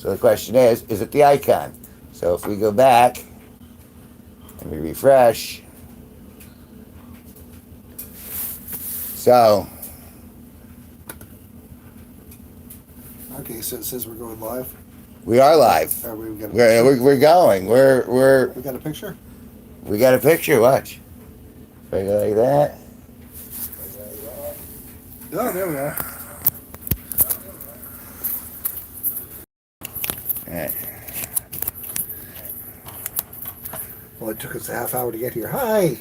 So the question is it the icon? So if we go back and we refresh, so Okay, so it says we're going live. we are live. We got a We're, picture. we're going. We got a picture. We got a picture. Watch. If I go like that. Oh, there we are. All right. Well, it took us a half hour to get here. Hi.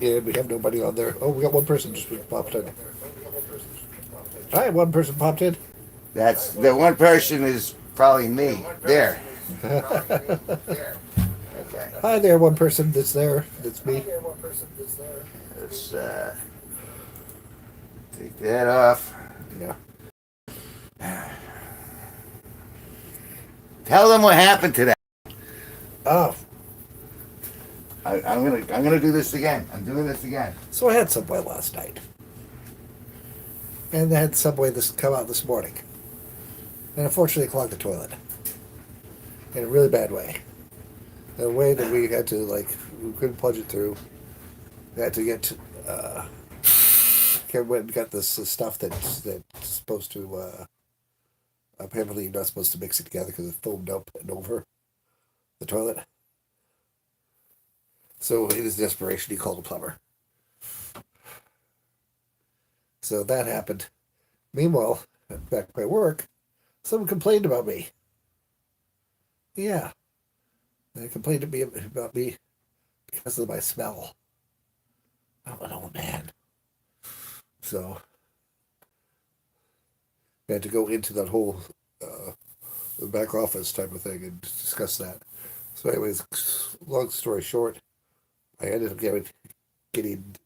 Yeah, we have nobody on there. Oh, we got one person just popped in. Hi, one person popped in. That's the one person is probably me. There. Okay. Hi there, one person that's there. That's me. Let's take that off. Yeah. Tell them what happened today. Oh, I'm gonna do this again. I'm doing this again. so I had Subway last night, and I had Subway this come out this morning, and unfortunately clogged the toilet in a really bad way. In a way that we had to we couldn't plunge it through. We had to get Kevin went and got this stuff that's supposed to apparently you're not supposed to mix it together because it foamed up and over the toilet. So in his desperation, he called a plumber. So that happened. Meanwhile, back at my work, someone complained about me. Yeah, they complained to me about me because of my smell. I'm an old man. So we had to go into that whole back office type of thing and discuss that. So, anyways, long story short, I ended up getting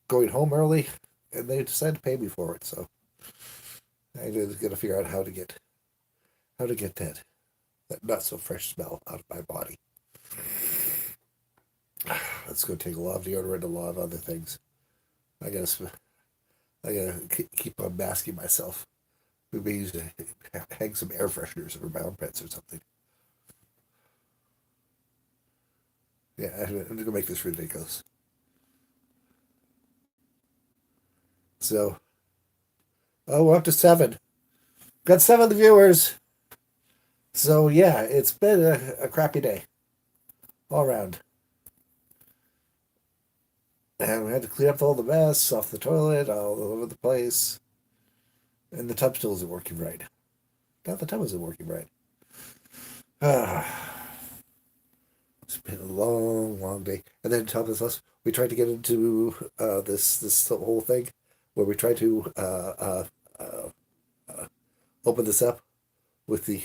going home early, and they decided to pay me for it. So I just got to figure out how to get that not so fresh smell out of my body. That's going to take a lot of deodorant, a lot of other things. I gotta keep on masking myself. Maybe use to hang some air fresheners over my armpits or something. Yeah, I'm gonna make this ridiculous. So, oh, we're up to 7. Got 7 viewers. So yeah, it's been a crappy day all around. And we had to clean up all the mess off the toilet, all over the place. And the tub still isn't working right. Now the tub isn't working right. It's been a long, long day. And then top of this, we tried to get into this whole thing where we tried to open this up with the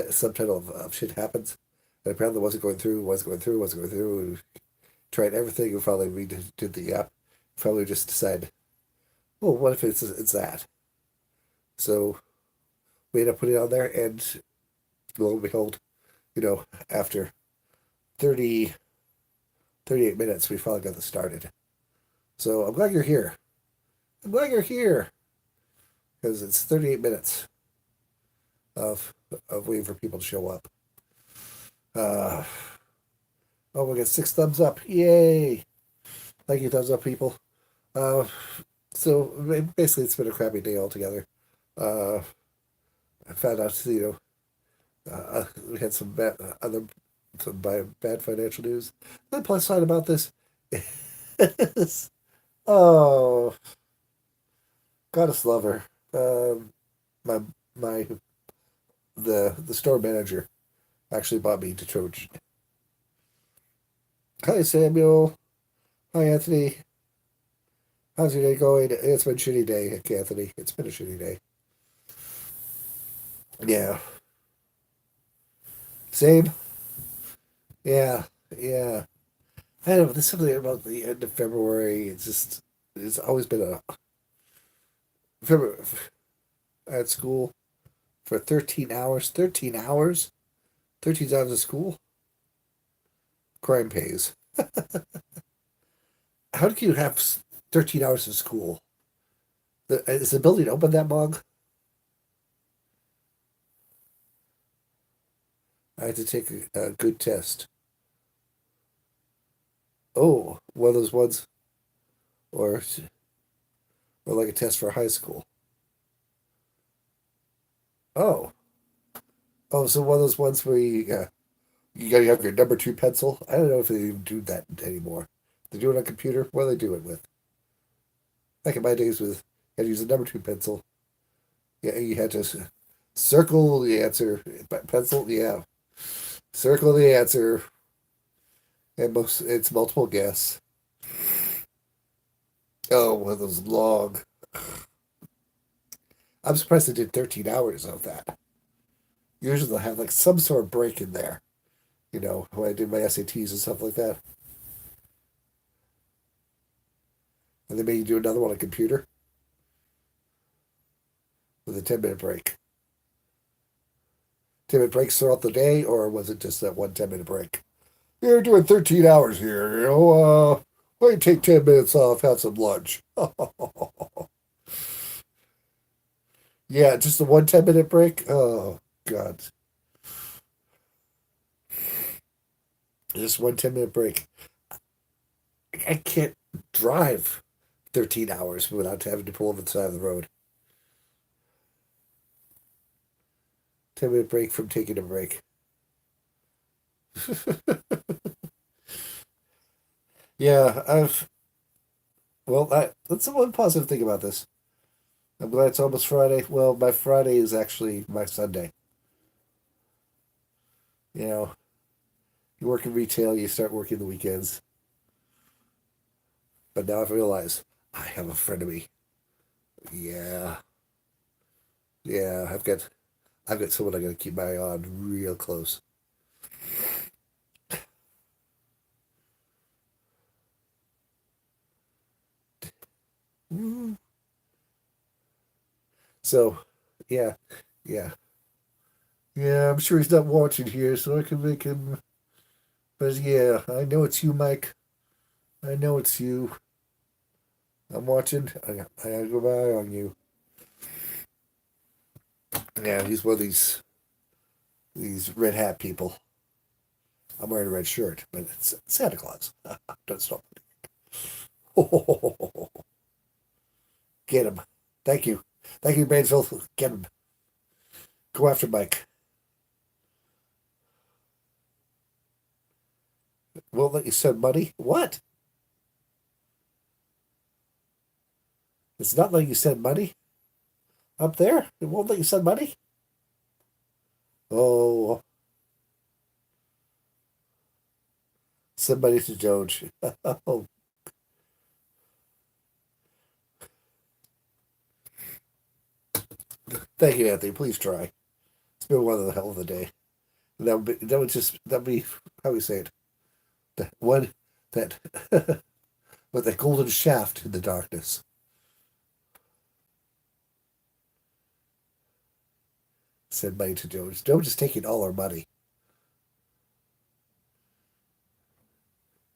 subtitle of "Shit Happens," and apparently wasn't going through. And tried everything, and finally we did the app. Finally, just decided, well, what if it's that? So we ended up putting it on there, and lo and behold, after 30, 38 minutes, we finally got this started. So I'm glad you're here. I'm glad you're here because it's 38 minutes of waiting for people to show up. Oh, we got 6 thumbs up! Yay! Thank you, thumbs up, people. So basically, it's been a crappy day altogether. I found out, we had some bad financial news. The plus side about this is, oh, goddess love her. My my the store manager actually bought me detergent. Hi Samuel. Hi Anthony. How's your day going? It's been a shitty day, Anthony. It's been a shitty day. Yeah. Same. Yeah. Yeah. I don't know. There's something about the end of February. It's always been a February at school for 13 hours. 13 hours? 13 hours of school? Crime pays. How do you have 13 hours of school? Is the building open that long? I had to take a good test. Oh, one of those ones, or or like a test for high school. Oh, oh, so one of those ones where you gotta have your number two pencil. I don't know if they even do that anymore. They do it on a computer. What do they do it with? Back in my days, with you had to use a number two pencil. Yeah, you had to circle the answer. Pencil, yeah, circle the answer, and most it's multiple guess. Oh, one of those long. I'm surprised they did 13 hours of that. Usually they'll have like some sort of break in there. You know, when I did my SATs and stuff like that, and they made you do another one on a computer with a 10-minute break. 10-minute breaks throughout the day, or was it just that one 10-minute break? You're doing 13 hours here. Why don't you take 10 minutes off, have some lunch? Yeah, just the one 10-minute break? Oh, God. Just one 10-minute break. I can't drive 13 hours without having to pull over the side of the road. 10-minute break from taking a break. Yeah, that's the one positive thing about this. I'm glad it's almost Friday. Well, my Friday is actually my Sunday. You know, you work in retail, you start working the weekends. But now I've realized I have a friend of me. Yeah, yeah, I've got someone I got to keep my eye on real close. Mm. So, yeah, yeah, yeah. I'm sure he's not watching here, so I can make him. But yeah, I know it's you, Mike. I know it's you. I'm watching. I gotta go by on you. Yeah, he's one of these red hat people. I'm wearing a red shirt, but it's Santa Claus. Don't stop. Get him. Thank you. Thank you, Banesville. Get him. Go after Mike. Won't let you send money? What? It's not letting you send money up there? It won't let you send money? Oh, send money to George. Oh, thank you, Anthony. Please try. It's been one of the hell of a day. That would be how we say it. The one that with the golden shaft in the darkness. Send money to George. George is taking all our money.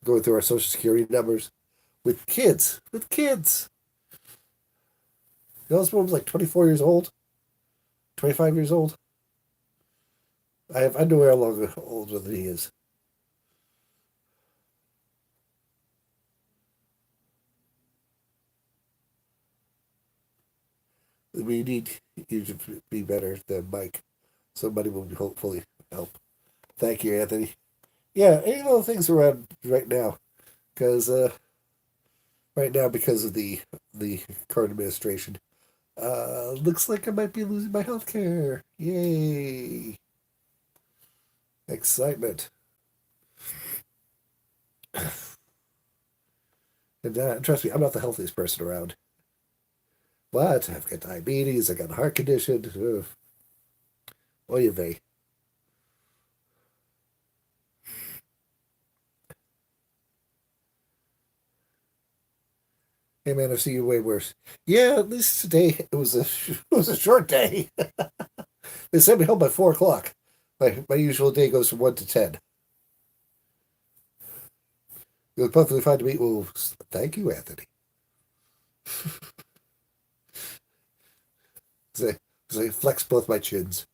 Going through our social security numbers with kids. With kids. You know, this woman's like 24 years old, 25 years old. I have underwear along older than he is. We need you to be better than Mike. Somebody will hopefully help. Thank you, Anthony. Yeah, any little things around right now, because because of the current administration, looks like I might be losing my health care. Yay! Excitement. And trust me, I'm not the healthiest person around. But I've got diabetes, I got a heart condition. Ugh. Oy vey. Hey man, I've seen you way worse. Yeah, at least today it was a it was a short day. They sent me home by 4 o'clock. My usual day goes from 1 to 10. It was perfectly fine to meet. Well, thank you, Anthony. because I flexed both my chins.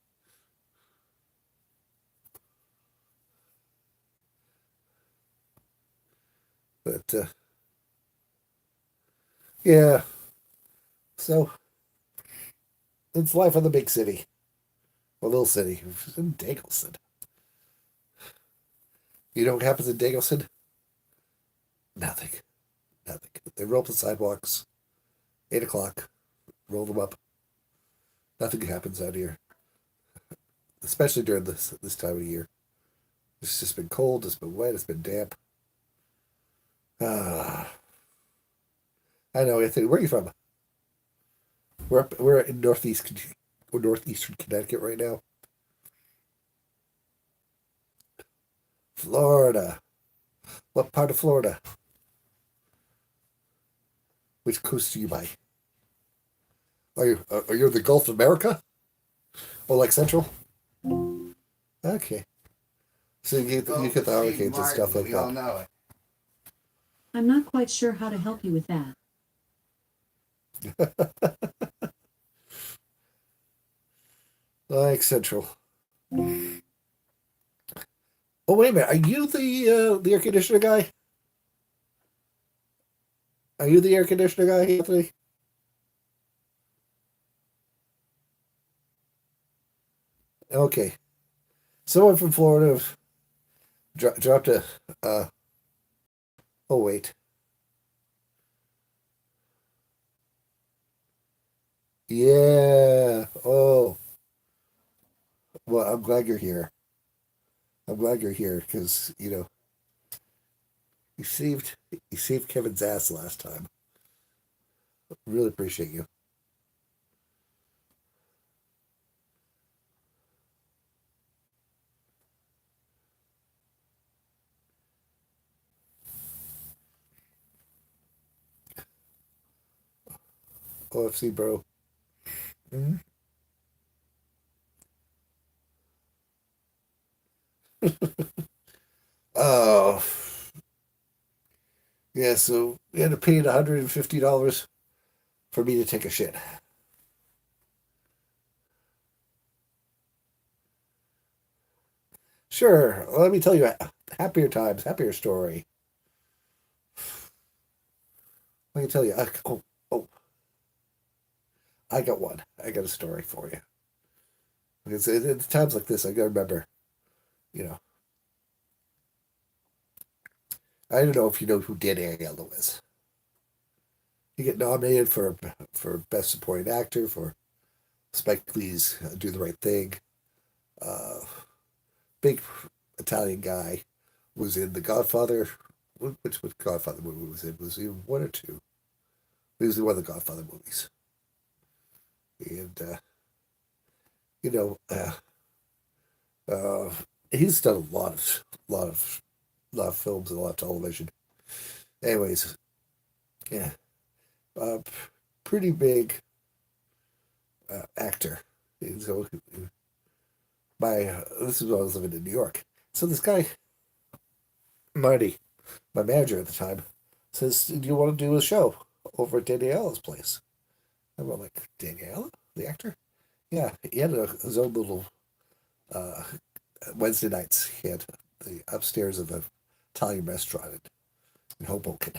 But yeah, so it's life in the big city, a little city in Dagleson. You know what happens in Dagleson? Nothing. Nothing. They roll up the sidewalks, 8 o'clock, roll them up. Nothing happens out here, especially during this time of year. It's just been cold. It's been wet. It's been damp. Ah, I know, Anthony. Where are you from? We're in northeastern Connecticut right now. Florida. What part of Florida? Which coast do you by? Are you in the Gulf of America? Oh, like Central? Okay. So you get the hurricanes and stuff like we all that. know it. I'm not quite sure how to help you with that. Like Central. Oh, wait a minute. Are you the air conditioner guy? Are you the air conditioner guy, Anthony? Okay. Someone from Florida dropped a. Oh, wait. Yeah. Oh. Well, I'm glad you're here. I'm glad you're here because, you saved Kevin's ass last time. Really appreciate you. OFC, bro. Hmm. Oh, yeah. So we had to pay $150 for me to take a shit. Sure. Let me tell you a happier times, happier story. Let me tell you. Oh, I got one. I got a story for you. Because at times like this, I gotta remember. You know, I don't know if you know who Danny Aiello is. He get nominated for best supporting actor for Spike Lee's Do the Right Thing. Uh, Big Italian guy was in The Godfather. Which Godfather movie was it? Was he in one or two? He was in one of the Godfather movies, and you know, uh, he's done a lot of films and a lot of television. Anyways, yeah, uh, pretty big actor. And so this is when I was living in New York. So this guy Marty, my manager at the time, says, "Do you want to do a show over at Danielle's place?" And I'm like, "Danielle, the actor?" Yeah, he had his own little uh, Wednesday nights. He had the upstairs of an Italian restaurant in Hoboken.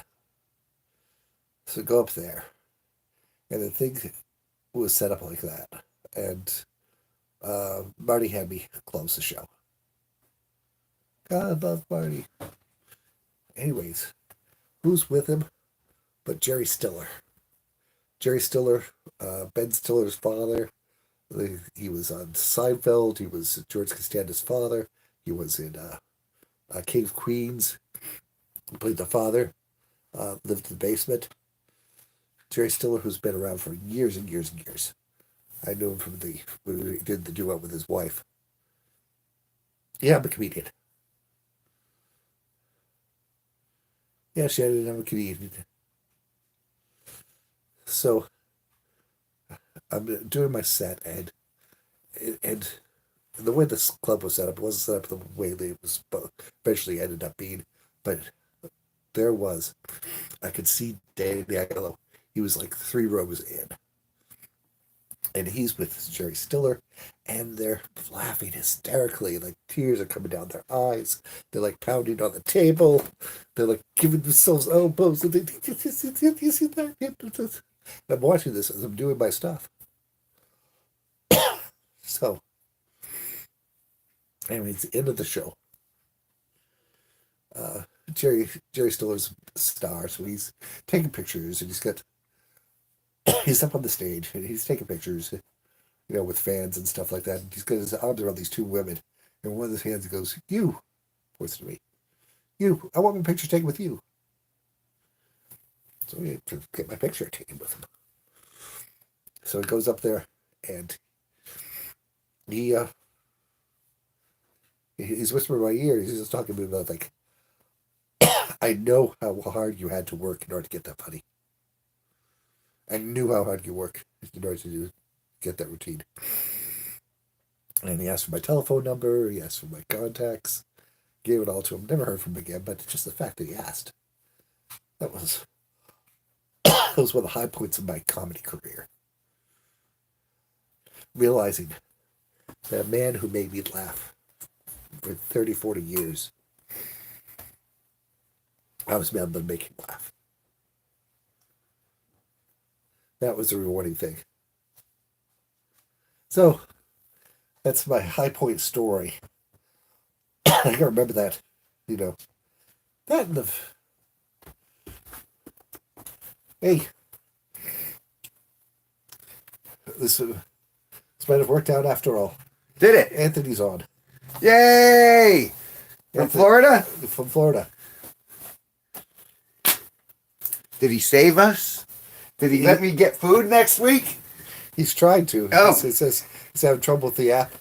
So go up there, and the thing was set up like that. And Marty had me close the show. God love Marty. Anyways, who's with him but Jerry Stiller? Jerry Stiller, Ben Stiller's father. He was on Seinfeld. He was George Costanza's father. He was in King of Queens. He played the father. Lived in the basement. Jerry Stiller, who's been around for years and years and years. I knew him from when he did the duet with his wife. Yeah, I'm a comedian. Yeah, Shannon, I'm a comedian. So I'm doing my set, and the way this club was set up, it wasn't set up the way that it was eventually ended up being. But there was, I could see Danny Aiello. He was like 3 rows in, and he's with Jerry Stiller, and they're laughing hysterically, like tears are coming down their eyes. They're like pounding on the table. They're like giving themselves elbows. And I'm watching this as I'm doing my stuff. So, anyway, it's the end of the show. Jerry Stiller's a star, so he's taking pictures, and he's up on the stage, and he's taking pictures, with fans and stuff like that. And he's got his arms around these two women, and one of his hands goes, "You," points to me. "You, I want my picture taken with you." So I get my picture taken with him. So he goes up there, and he's whispering in my ear. He's just talking to me about, like, I know how hard you had to work in order to get that money. I knew how hard you work in order to get that routine. And he asked for my telephone number. He asked for my contacts. Gave it all to him. Never heard from him again, but just the fact that he asked. That was one of the high points of my comedy career. Realizing that a man who made me laugh for 30, 40 years, I was able to make him laugh. That was a rewarding thing. So, that's my high point story. I can remember that, that and the... Hey, this might have worked out after all. Did it? Anthony's on. Yay! From Florida? From Florida. Did he save us? Did he let me get food next week? He's trying to. Oh. He says he's having trouble with the app.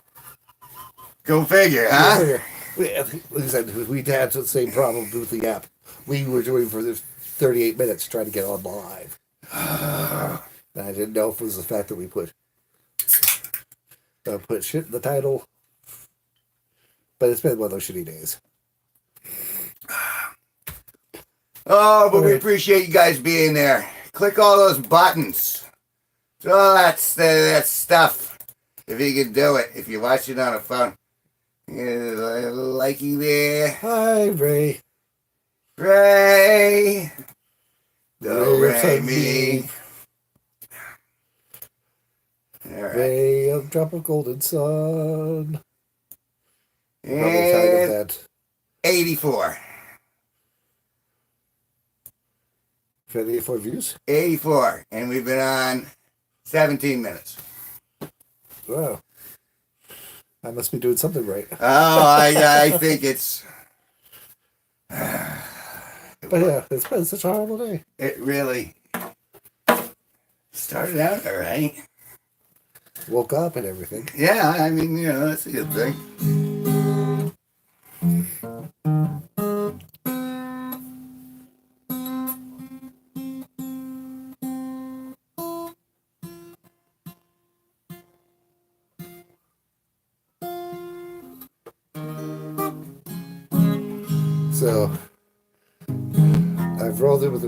Go figure, huh? Like I said, we had the same problem with the app. We were doing for 38 minutes trying to get on live. And I didn't know if it was the fact that we put shit in the title. But it's been one of those shitty days. Oh, but we appreciate you guys being there. Click all those buttons. Oh, that's that stuff. If you can do it. If you're watching on a phone. Like you there. Hi, Ray. Ray. Ray me. All right. Ray of drop of golden sun. And that. 84. 84 views? 84. And we've been on 17 minutes. Wow. I must be doing something right. Oh, I think it's... But yeah, it's been such a horrible day. It really started out all right. Woke up and everything. Yeah, I mean, that's a good thing. So I've rolled in with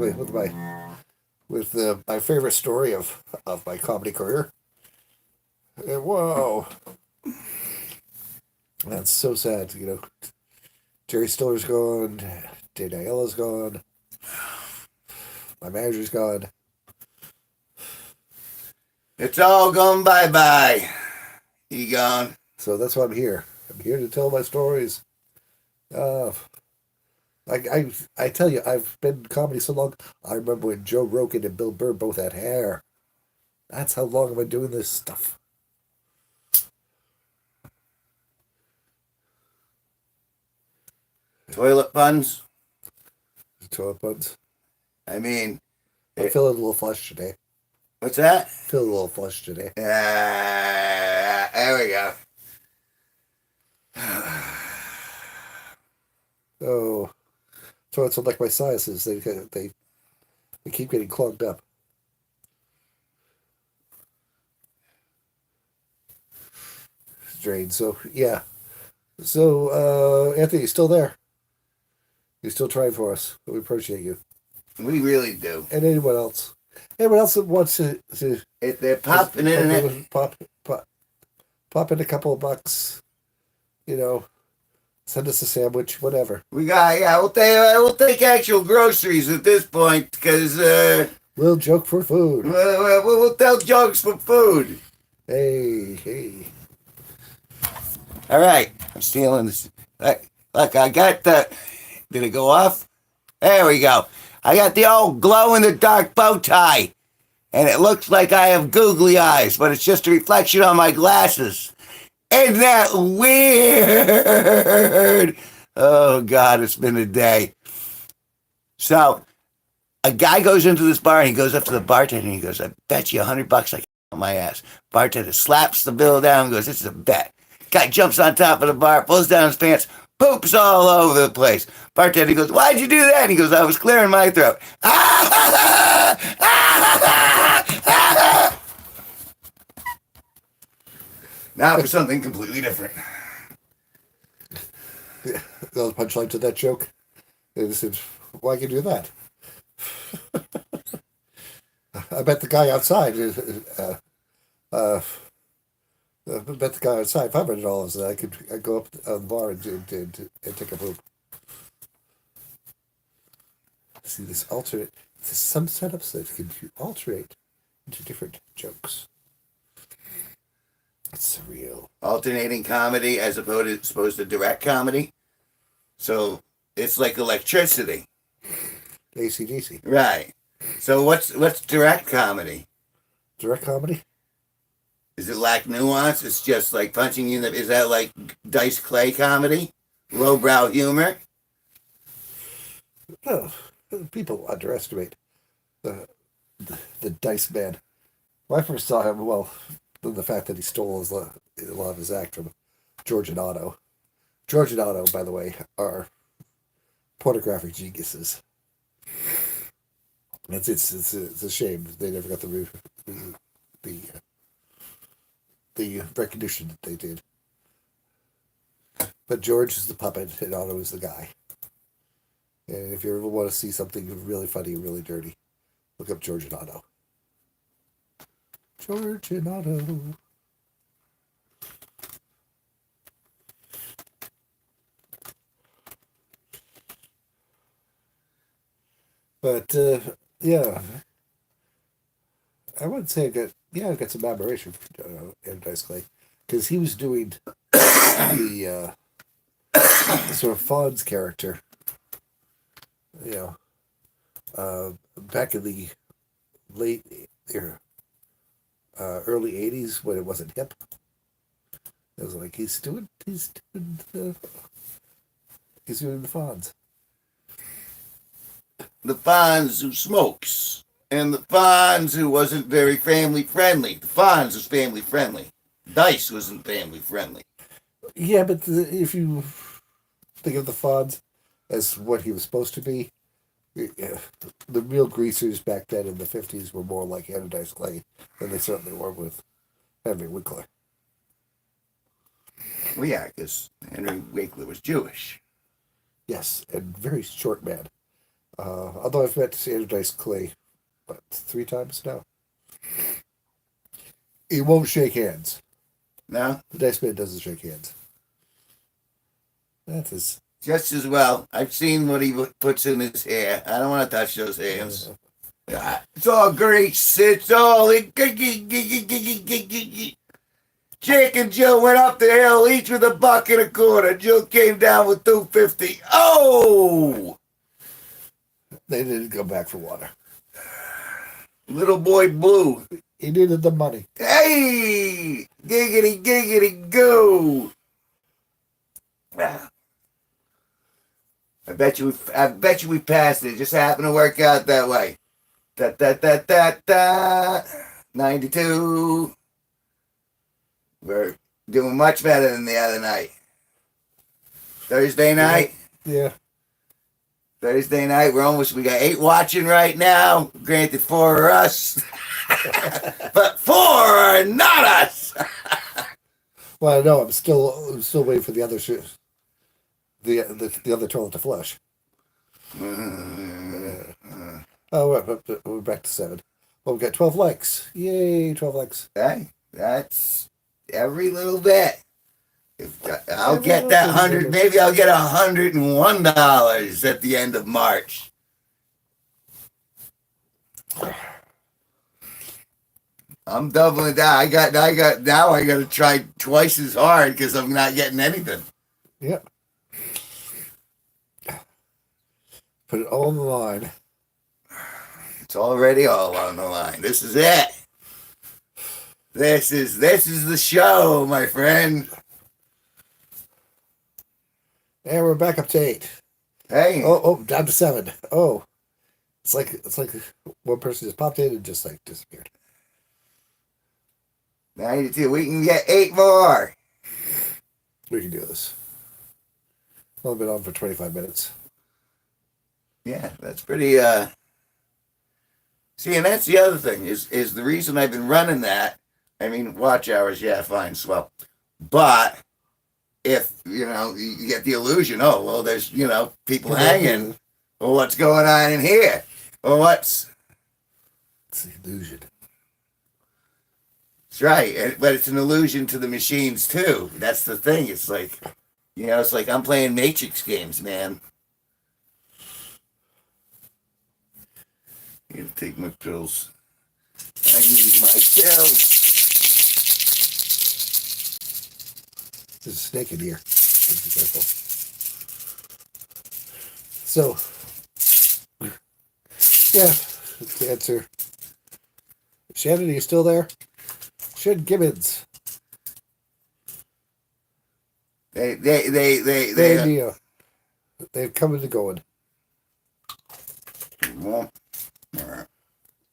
my favorite story of my comedy career. And whoa, that's so sad. Jerry Stiller's gone. Dave Aiello's gone. My manager's gone. It's all gone bye-bye. He gone. So that's why I'm here. I'm here to tell my stories. I tell you, I've been in comedy so long. I remember when Joe Rogan and Bill Burr both had hair. That's how long I've been doing this stuff. Toilet buns. Toilet buns. I mean... I'm feeling a little flush today. What's that? Feeling a little flush today. There we go. Oh, so it's like my sinuses. They keep getting clogged up. Drained. So yeah. So Anthony, you still there? You're still trying for us. We appreciate you. We really do. And anyone else. Anyone else that wants to If they're popping in it. pop in a couple of bucks, send us a sandwich, whatever. We'll take actual groceries at this point because We'll joke for food. we'll tell jokes for food. Hey. All right, I'm stealing this. Look, I got the. Did it go off? There we go. I got the old glow in the dark bow tie, and it looks like I have googly eyes, but it's just a reflection on my glasses. Isn't that weird? Oh God, it's been a day. So, a guy goes into this bar and he goes up to the bartender and he goes, "I bet you $100 I can on my ass." Bartender slaps the bill down and goes, "This is a bet." Guy jumps on top of the bar, pulls down his pants, poops all over the place. Bartender goes, "Why'd you do that?" And he goes, "I was clearing my throat." Now for something completely different. Yeah, the punchline to that joke. It said, "Why can you do that?" I bet the guy outside. I bet the guy outside $500 that I'd go up on the bar and take a poop. See this alternate. There's some setups that can alternate into different jokes. It's surreal. Alternating comedy as opposed to direct comedy. So it's like electricity. AC/DC. Right. So what's direct comedy? Direct comedy? Is it lack nuance? It's just like punching you in the... Is that like Dice Clay comedy? Lowbrow humor? No. People underestimate the Dice Man. When I first saw him, the fact that he stole a lot of his act from George and Otto. George and Otto, by the way, are pornographic geniuses. It's a shame they never got the recognition that they did. But George is the puppet and Otto is the guy. And if you ever want to see something really funny and really dirty, look up George and Otto. George and Otto. But yeah, I wouldn't say I got some admiration for Dice Clay because he was doing the sort of Fonz character, back in the early '80s when it wasn't hip. It was like he's doing the Fonz. The Fonz who smokes. And the Fonz who wasn't very family friendly. The Fonz was family friendly. Dice wasn't family friendly. Yeah, but if you think of the Fonz as what he was supposed to be, the real greasers back then in the 50s were more like Dice Clay than they certainly were with Henry Winkler. Well, yeah, because Henry Winkler was Jewish. Yes, and very short man. Although I've met Dice Clay, 3 times now. He won't shake hands. No? The Dice Man doesn't shake hands. That is... Just as well. I've seen what he puts in his hair. I don't want to touch those hands. It's all grease. It's all... Jake and Jill went up the hill, each with $1.25. Jill came down with $2.50. Oh! They didn't go back for water. Little boy blue. He needed the money. Hey! Giggity, giggity, go! I bet you we passed it. It just happened to work out that way. 92. We're doing much better than the other night. Thursday night? Yeah. Thursday night, we got 8 watching right now. Granted, 4 are us. But 4 are not us. Well, I know. I'm still waiting for the other the other toilet to flush. We're back to 7. Well, we got 12 likes. Yay, 12 likes. Hey, that's every little bit. I'll Every get little that bit, 100. baby. Maybe I'll get $101 at the end of March. I'm doubling down. Now I got to try twice as hard because I'm not getting anything. Yep. Put it all on the line. It's already all on the line. This is it. This is the show, my friend. And we're back up to 8. Hey, Oh, down to 7. Oh. It's like one person just popped in and just like disappeared. 92. We can get 8 more. We can do this. Well, I've been on for 25 minutes. Yeah, that's pretty. See, and that's the other thing is the reason I've been running that. I mean, watch hours, yeah, fine, swell. But if you get the illusion, oh well, there's people hanging. Well, what's going on in here? Well, It's the illusion. That's right, but it's an illusion to the machines too. That's the thing. It's like, it's like I'm playing Matrix games, man. I gotta take my pills. I need my pills. There's a snake in here. Be careful. So, yeah, that's the answer. Shannon, are you still there? Shannon Gibbons. They They've come and going.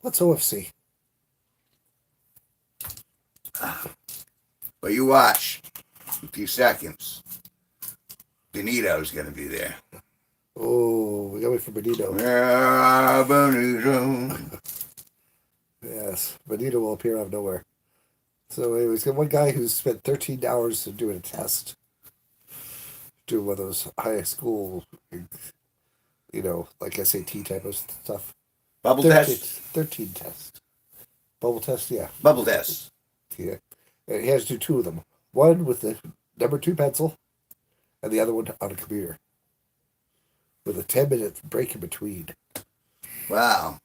What's OFC? But you watch. A few seconds. Benito's gonna be there. Oh, we got to wait for Benito. Yeah, Benito. Yes, Benito will appear out of nowhere. So anyways, got one guy who's spent 13 hours doing a test. Doing one of those high school, like SAT type of stuff. Bubble test? 13 tests. Bubble test, yeah. Bubble test. Yeah. And he has to do 2 of them. One with the number 2 pencil, and the other one on a computer. With a 10-minute break in between. Wow.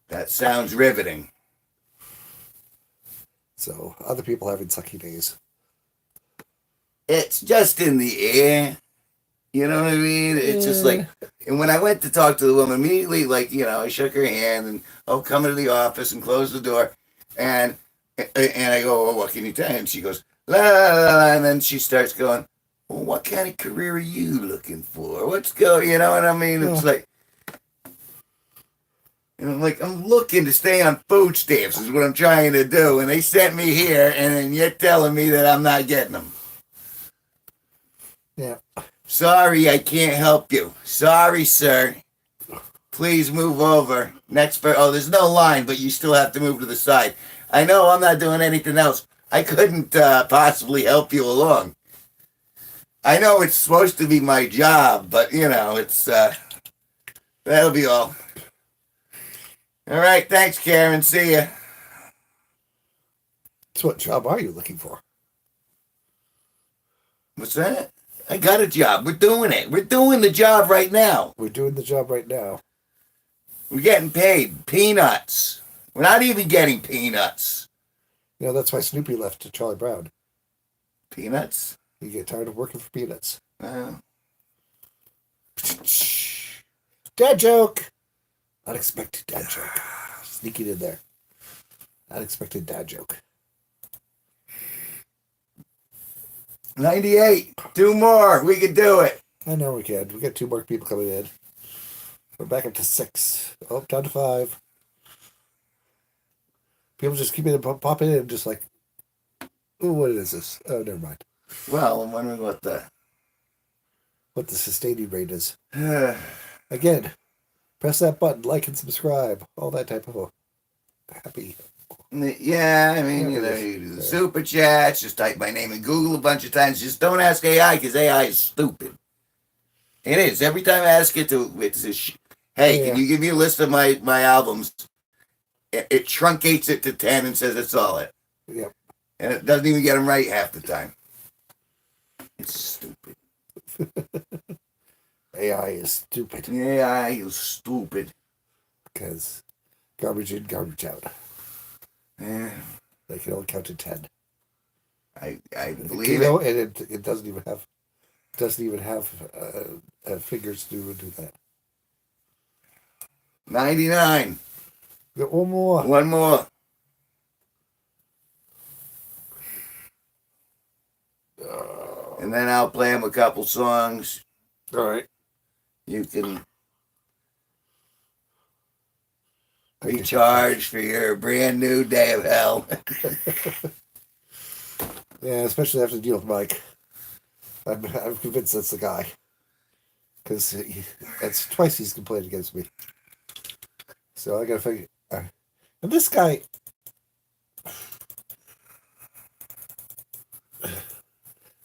That sounds riveting. So, other people having sucky days. It's just in the air. You know what I mean? It's just like, and when I went to talk to the woman, immediately, I shook her hand and, come into the office and close the door. And I go, well, what can you tell? And she goes, la, la, la, la, and then she starts going, well, what kind of career are you looking for? What's going, you know what I mean? It's like, I'm looking to stay on food stamps is what I'm trying to do. And they sent me here, and then you're telling me that I'm not getting them. Yeah. Sorry, I can't help you. Sorry, sir. Please move over. Next, there's no line, but you still have to move to the side. I know I'm not doing anything else. I couldn't possibly help you along. I know it's supposed to be my job, but, it's, that'll be all. All right, thanks, Karen. See ya. So what job are you looking for? What's that? I got a job. We're doing it. We're doing the job right now. We're doing the job right now. We're getting paid peanuts. We're not even getting peanuts. That's why Snoopy left to Charlie Brown. Peanuts? You get tired of working for peanuts. Dad joke! Unexpected dad joke. Sneaking in there. Unexpected dad joke. 98. 2 more. We could do it. I know we can. We got 2 more people coming in. We're back up to 6. Oh, down to 5. People just keep popping in, just like, ooh, what is this? Oh, never mind. Well, I'm wondering what the sustaining rate is. Again, press that button, like and subscribe, all that type of happy. Yeah, I mean, you do the super chats, just type my name in Google a bunch of times. Just don't ask AI, because AI is stupid. It is. Every time I ask it to, hey, can you give me a list of my albums? it truncates it to 10 and says it's all it. Yep. And it doesn't even get them right half the time. It's stupid. AI is stupid. AI is stupid. Because garbage in, garbage out. Yeah. They can only count to 10. I believe it. And it doesn't even have figures to do that. 99. Got one more. One more. And then I'll play him a couple songs. All right. You can recharge for your brand new day of hell. Yeah, especially after the deal with Mike. I'm convinced that's the guy. Because that's twice he's complained against me. So I gotta figure. And this guy.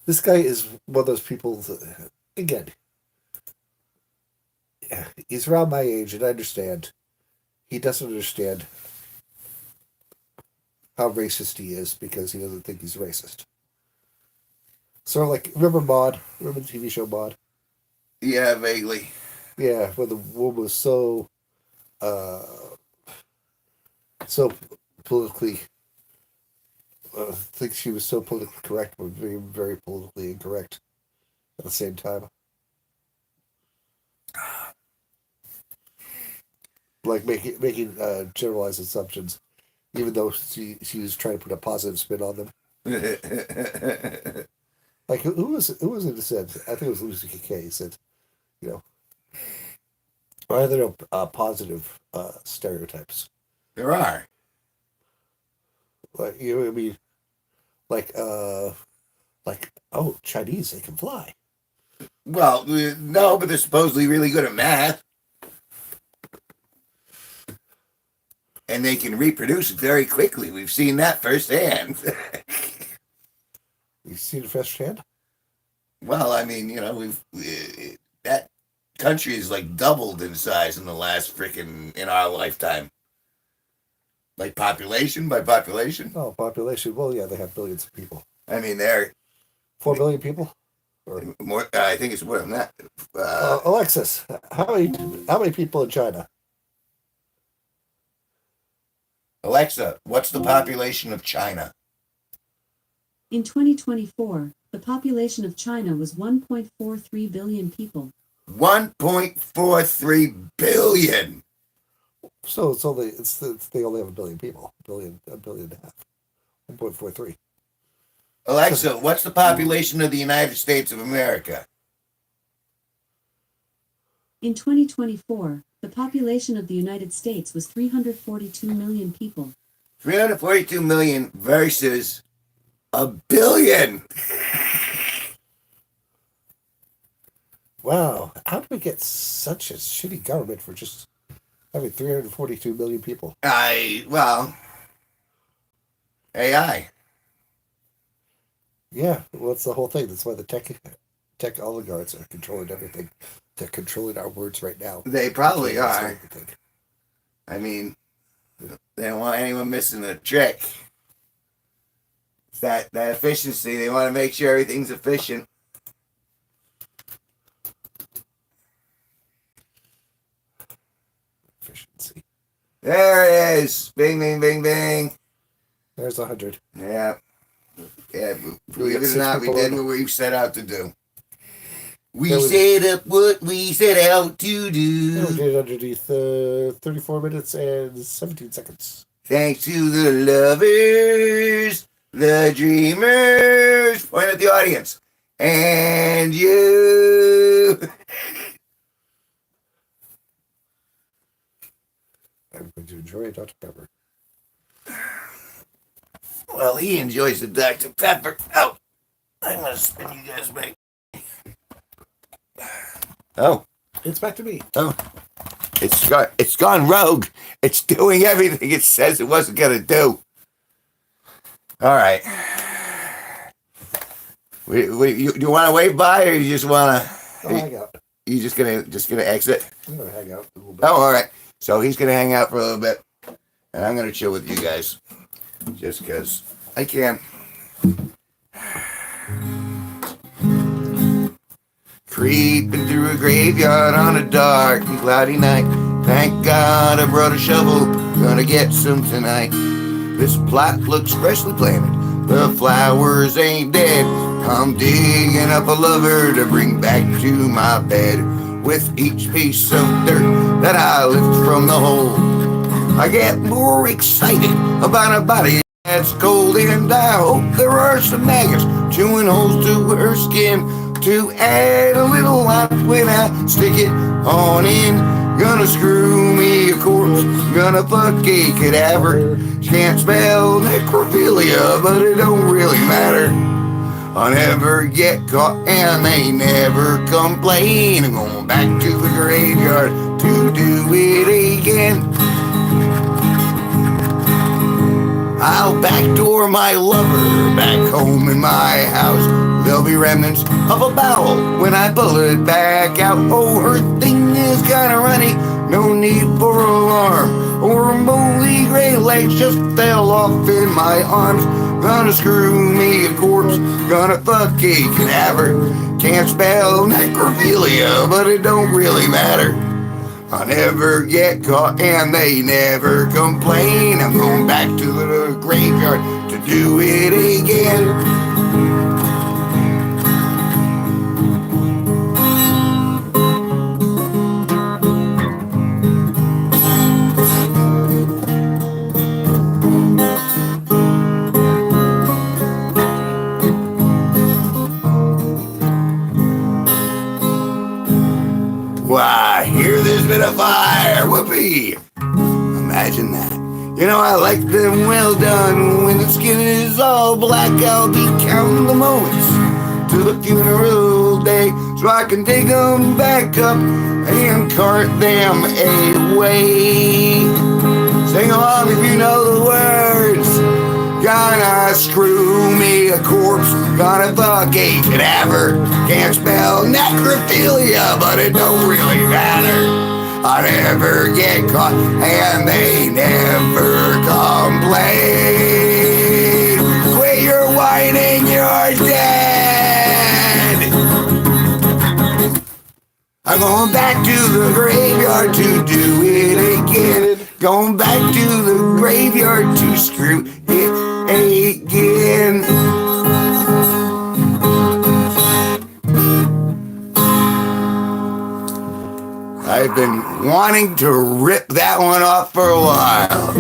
This guy is one of those people that, again, he's around my age, and I understand. He doesn't understand how racist he is because he doesn't think he's racist. Sort of like, remember Maude? Remember the TV show Maude? Yeah, vaguely. Yeah, where the woman was so politically, I think she was so politically correct, but very, very politically incorrect at the same time. Like making generalized assumptions, even though she was trying to put a positive spin on them. Like who was it that said? I think it was Lucy Kay said, why are there no positive stereotypes? There are. Like I mean, like Chinese, they can fly. Well, no, but they're supposedly really good at math. And they can reproduce very quickly. We've seen that firsthand. You seen it firsthand? Well, I mean, that country is like doubled in size in in our lifetime. Like population by population. Oh, population. Well, yeah, they have billions of people. I mean, they're 4 billion people. Or more. I think it's more than that. Alexis, how many people in China? Alexa, what's the population of China? In 2024, the population of China was 1.43 billion people. 1.43 billion. So they only have a billion people. A billion and a half. 1.43. Alexa, what's the population of the United States of America? In 2024, the population of the United States was 342 million people. 342 million versus a billion. Wow, how do we get such a shitty government for just having 342 million people? AI. Yeah, well, that's the whole thing. That's why the tech oligarchs are controlling everything. They're controlling our words right now. They probably are. I mean, they don't want anyone missing a trick. It's that efficiency. They want to make sure everything's efficient. Efficiency. There it is. Bing, bing, bing, bing. There's 100. Yeah. Yeah, believe it or not, we did what we set out to do. We set up what we set out to do. Yeah, we did it underneath 34 minutes and 17 seconds. Thanks to the lovers, the dreamers, point at the audience, and you. I'm going to enjoy Dr. Pepper. Well, he enjoys the Dr. Pepper. Oh, I'm going to spin you guys back. Oh. It's back to me. Oh. It's gone rogue. It's doing everything it says it wasn't going to do. All right. You want to wave bye, or you just want to? I'll hang out. You just gonna exit? I'm going to hang out a little bit. Oh, all right. So he's gonna hang out for a little bit. And I'm going to chill with you guys just because I can. Creeping through a graveyard on a dark and cloudy night. Thank God I brought a shovel, gonna get some tonight. This plot looks freshly planted, the flowers ain't dead. I'm digging up a lover to bring back to my bed. With each piece of dirt that I lift from the hole, I get more excited about a body that's cold. And I hope there are some maggots chewing holes to her skin to add a little life when I stick it on in. Gonna screw me a corpse, gonna fuck a cadaver. Can't spell necrophilia, but it don't really matter. I never get caught and they never complain. I'm going back to the graveyard to do it again. I'll backdoor my lover back home in my house. There'll be remnants of a bowel when I pull it back out. Oh, her thing is kinda runny, no need for alarm. Or moldy gray legs just fell off in my arms. Gonna screw me a corpse, gonna fuck a cadaver. Can't spell necrophilia, but it don't really matter. I never get caught and they never complain. I'm going back to the graveyard to do it again. Why, hear there's been a fire, whoopee! Imagine that. You know, I like them well done. When the skin is all black, I'll be counting the moments to the funeral day, so I can dig them back up and cart them away. Sing along if you know the words. Gonna screw me a corpse, gonna fuck a cadaver. Can't spell necrophilia, but it don't really matter. I never get caught and they never complain. Quit your whining, you're dead. I'm going back to the graveyard to do it again. Going back to the graveyard to screw it again. I've been wanting to rip that one off for a while.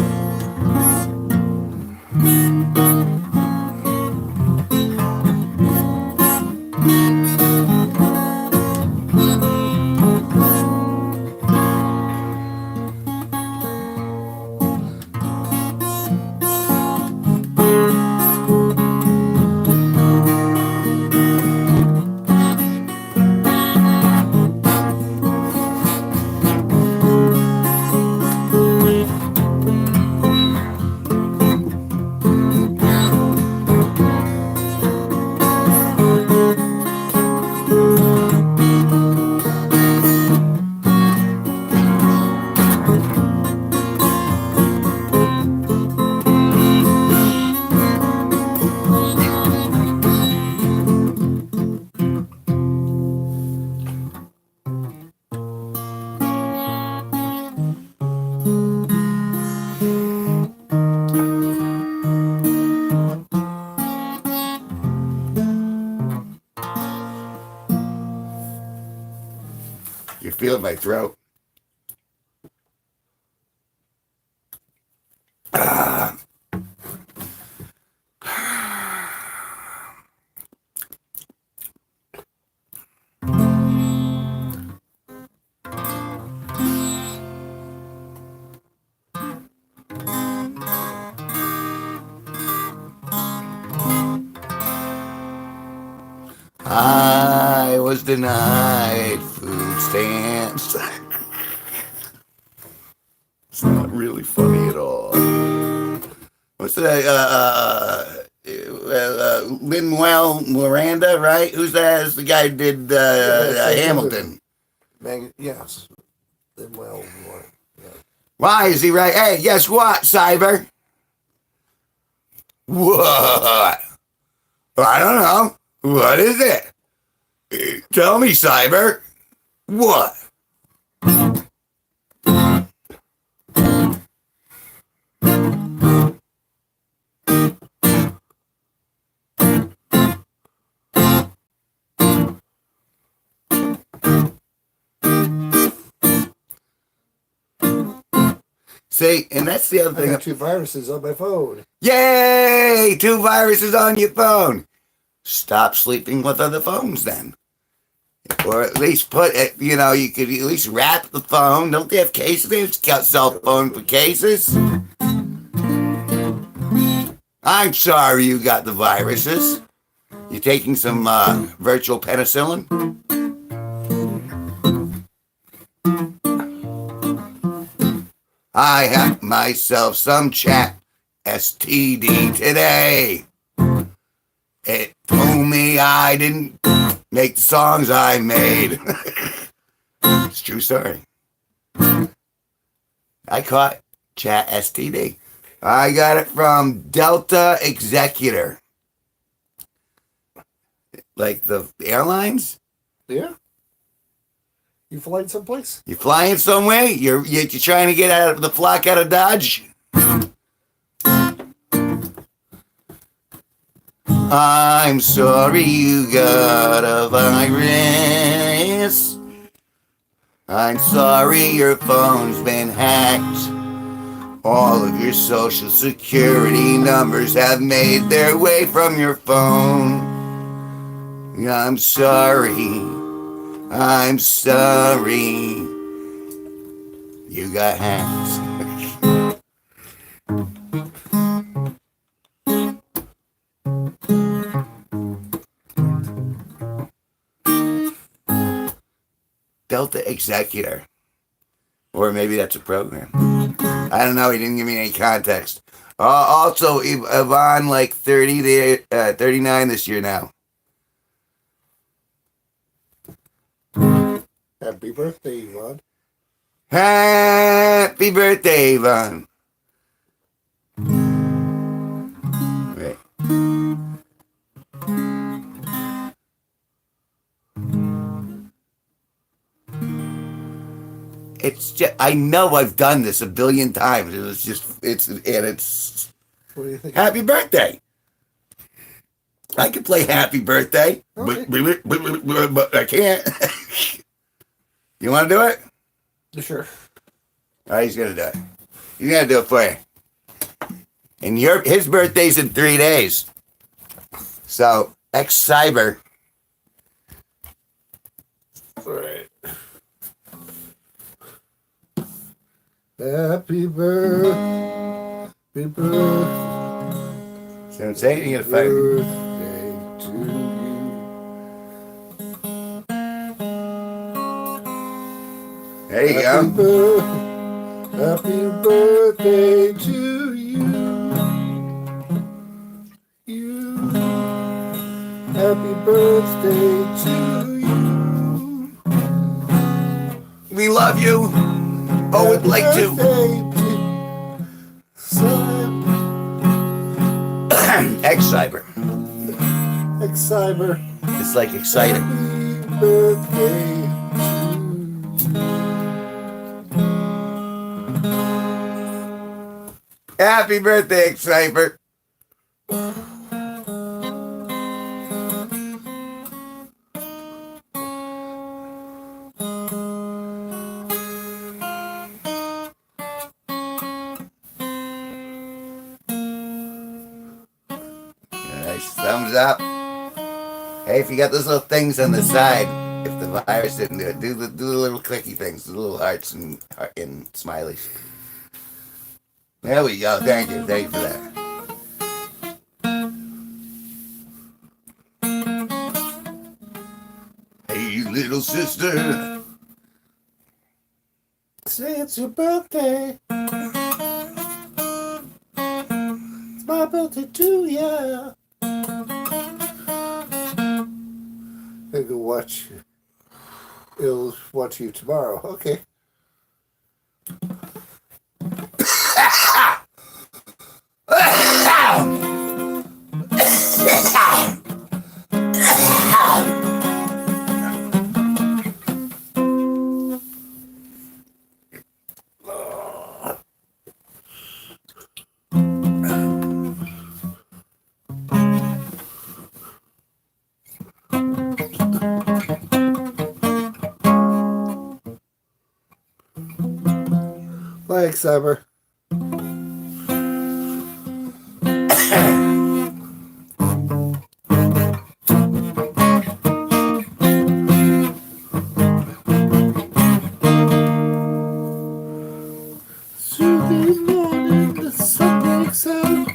You feel my throat. I was denied food stamps. It's not really funny at all. What's that? Lin-Manuel Miranda, right? Who's that? Is the guy who did Hamilton? Yes. Then well, yeah. Why is he right? Hey, guess what, Cyber? What? I don't know. What is it? Tell me, Cyber. What? See, and that's the other I thing. got 2 viruses on my phone. Yay! 2 viruses on your phone. Stop sleeping with other phones then. Or at least put it, you know, you could at least wrap the phone. Don't they have cases? They have cell phone for cases. I'm sorry you got the viruses. You taking some virtual penicillin? I had myself some chat STD today. It told me I didn't make the songs I made. It's a true story. I caught chat STD. I got it from Delta Executor. Like the airlines? Yeah. You flying someplace? You flying somewhere? You're trying to get out of the flock out of Dodge? I'm sorry you got a virus. I'm sorry your phone's been hacked. All of your social security numbers have made their way from your phone. I'm sorry. I'm sorry. You got hacked. Delta Executor. Or maybe that's a program. I don't know. He didn't give me any context. Also, Yvonne, like 39 this year now. Happy birthday, Yvonne. Happy birthday, Yvonne. Right. It's just, I know I've done this a billion times. It's What do you think? happy birthday. I can play happy birthday, Okay. but I can't. You want to do it? Sure. All right, he's gonna do it. He's gonna do it for you. And his birthday's in 3 days. So Cyber. All right. Happy birthday. Happy birthday. So I'm saying you gotta fight me. Birthday to you. There you Happy go. Happy birthday to you. You. Happy birthday to you. We love you. Oh, would like to. Cyber. Cyber. It's like exciting. Happy birthday. Happy birthday, Cyber. Nice thumbs up. Hey, if you got those little things on the side, if the virus didn't do it, do the little clicky things, the little hearts and smileys. There we go. Thank you. Thank you for that. Hey, little sister. Say it's your birthday. It's my birthday too, yeah. I go watch. It'll watch you tomorrow. Okay. next summer. Sunday morning, the sun breaks out.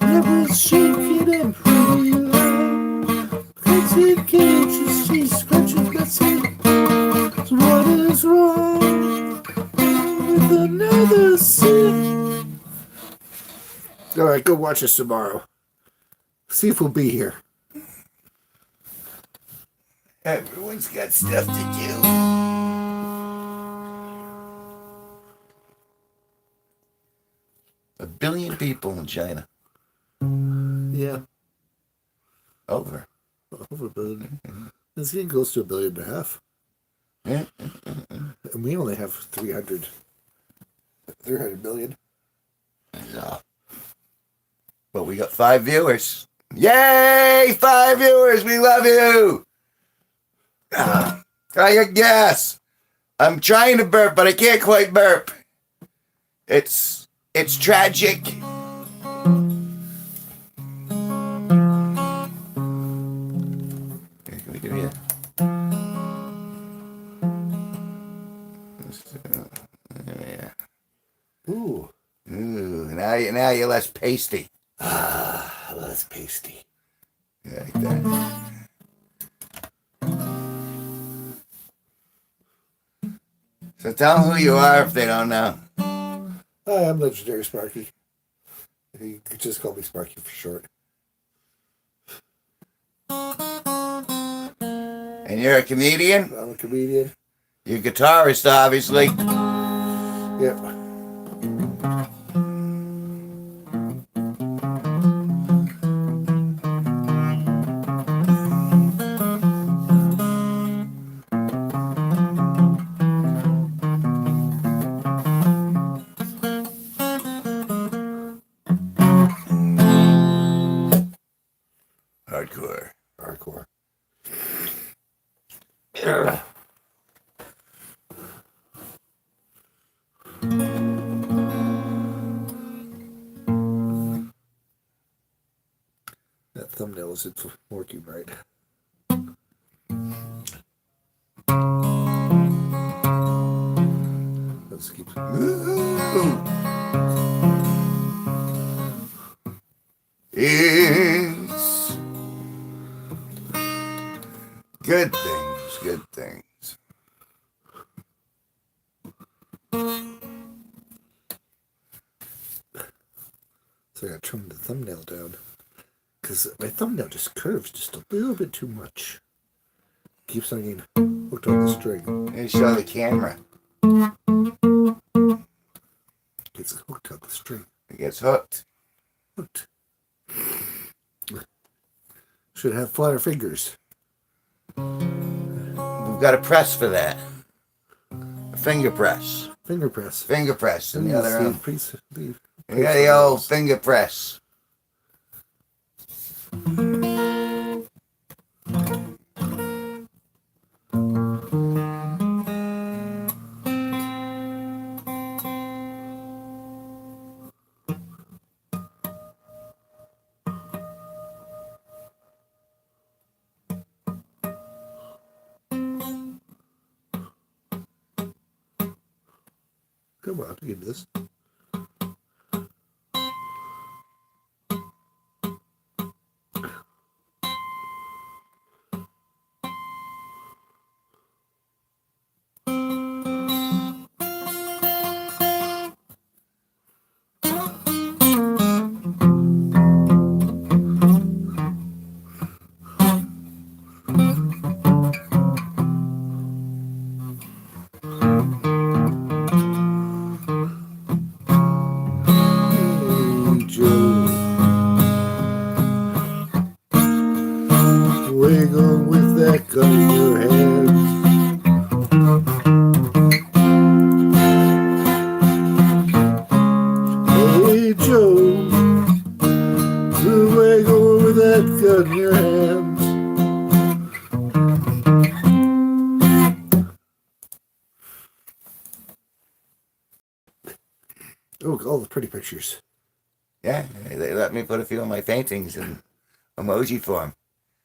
Love was shaking and pretty loud. Crazy cages, she scratches my skin. So what is wrong with another sin? Alright, go watch us tomorrow. See if we'll be here. Everyone's got stuff to do. A billion people in China. Yeah, Over. over a billion. It's getting close to 1.5 billion. Yeah. And we only have 300 million. So, but we got 5 viewers. Yay! 5 viewers. We love you. I got gas. I'm trying to burp, but I can't quite burp. It's tragic. Here, can we do here? Yeah. Ooh. Ooh, now you're less pasty. Ah, that's pasty. Yeah, like that. So tell them who you are if they don't know. Hi, I'm Legendary Sparky. You could just call me Sparky for short. And you're a comedian? I'm a comedian. You're a guitarist, obviously. Yep. Hardcore. Hardcore. That thumbnail isn't working right. Let's keep. It's good things, good things. So I gotta trim the thumbnail down. Because my thumbnail just curves just a little bit too much. Keeps on getting hooked on the string. Hey, show the camera. Gets hooked on the string. It gets hooked. Hooked. Should have flatter fingers. We've got a press for that. A finger press. Finger press. Finger press in the other arm. You got the old finger press. Come on, give me this. Wiggle with that gun in your hand. Hey Joe, wiggle with that gun in your hand. pretty pictures. Yeah, they let me put a few of my paintings in emoji form.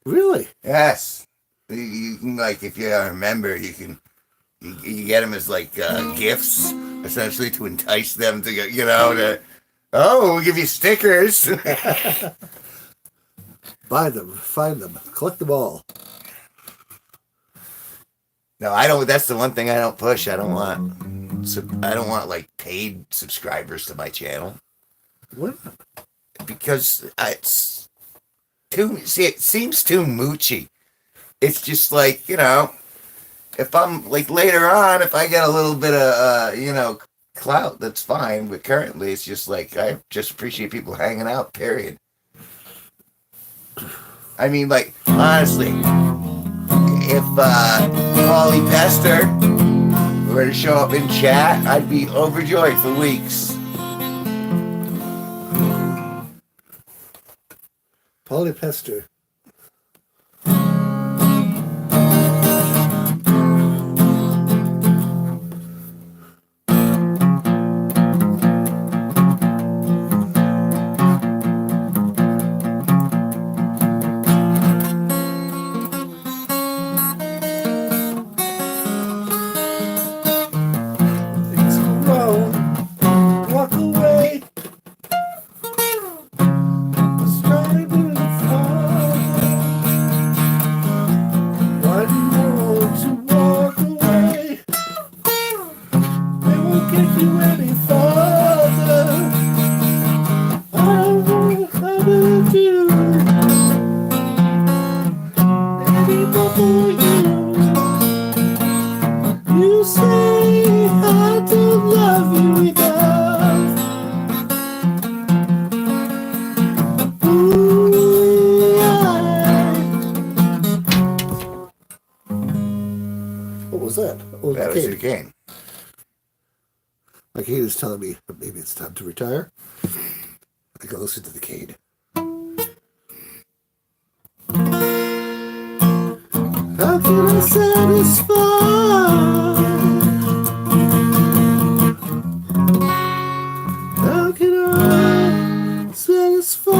Really? Yes. You can, like, if you remember, you get them as like gifts, essentially, to entice them to get, we'll give you stickers. Buy them, find them, collect them all. No, I don't. That's the one thing I don't push. I don't want like paid subscribers to my channel. What? Because it's too. See, it seems too moochy. It's just like, if I'm like later on, if I get a little bit of clout, that's fine. But currently, it's just like I just appreciate people hanging out. Period. I mean, like, honestly, if Paulie Pester were to show up in chat, I'd be overjoyed for weeks. Paulie Pester. Things go wrong. Walk away. Stride to the farther. Why do you want to walk away? They won't get you any farther. I don't know how to do anymore for you. You say I don't love you enough. Ooh, what was that? Oh, That was your game. My cane is telling me that maybe it's time to retire. I think I'll listen to the cane. How can I satisfy? How can I satisfy?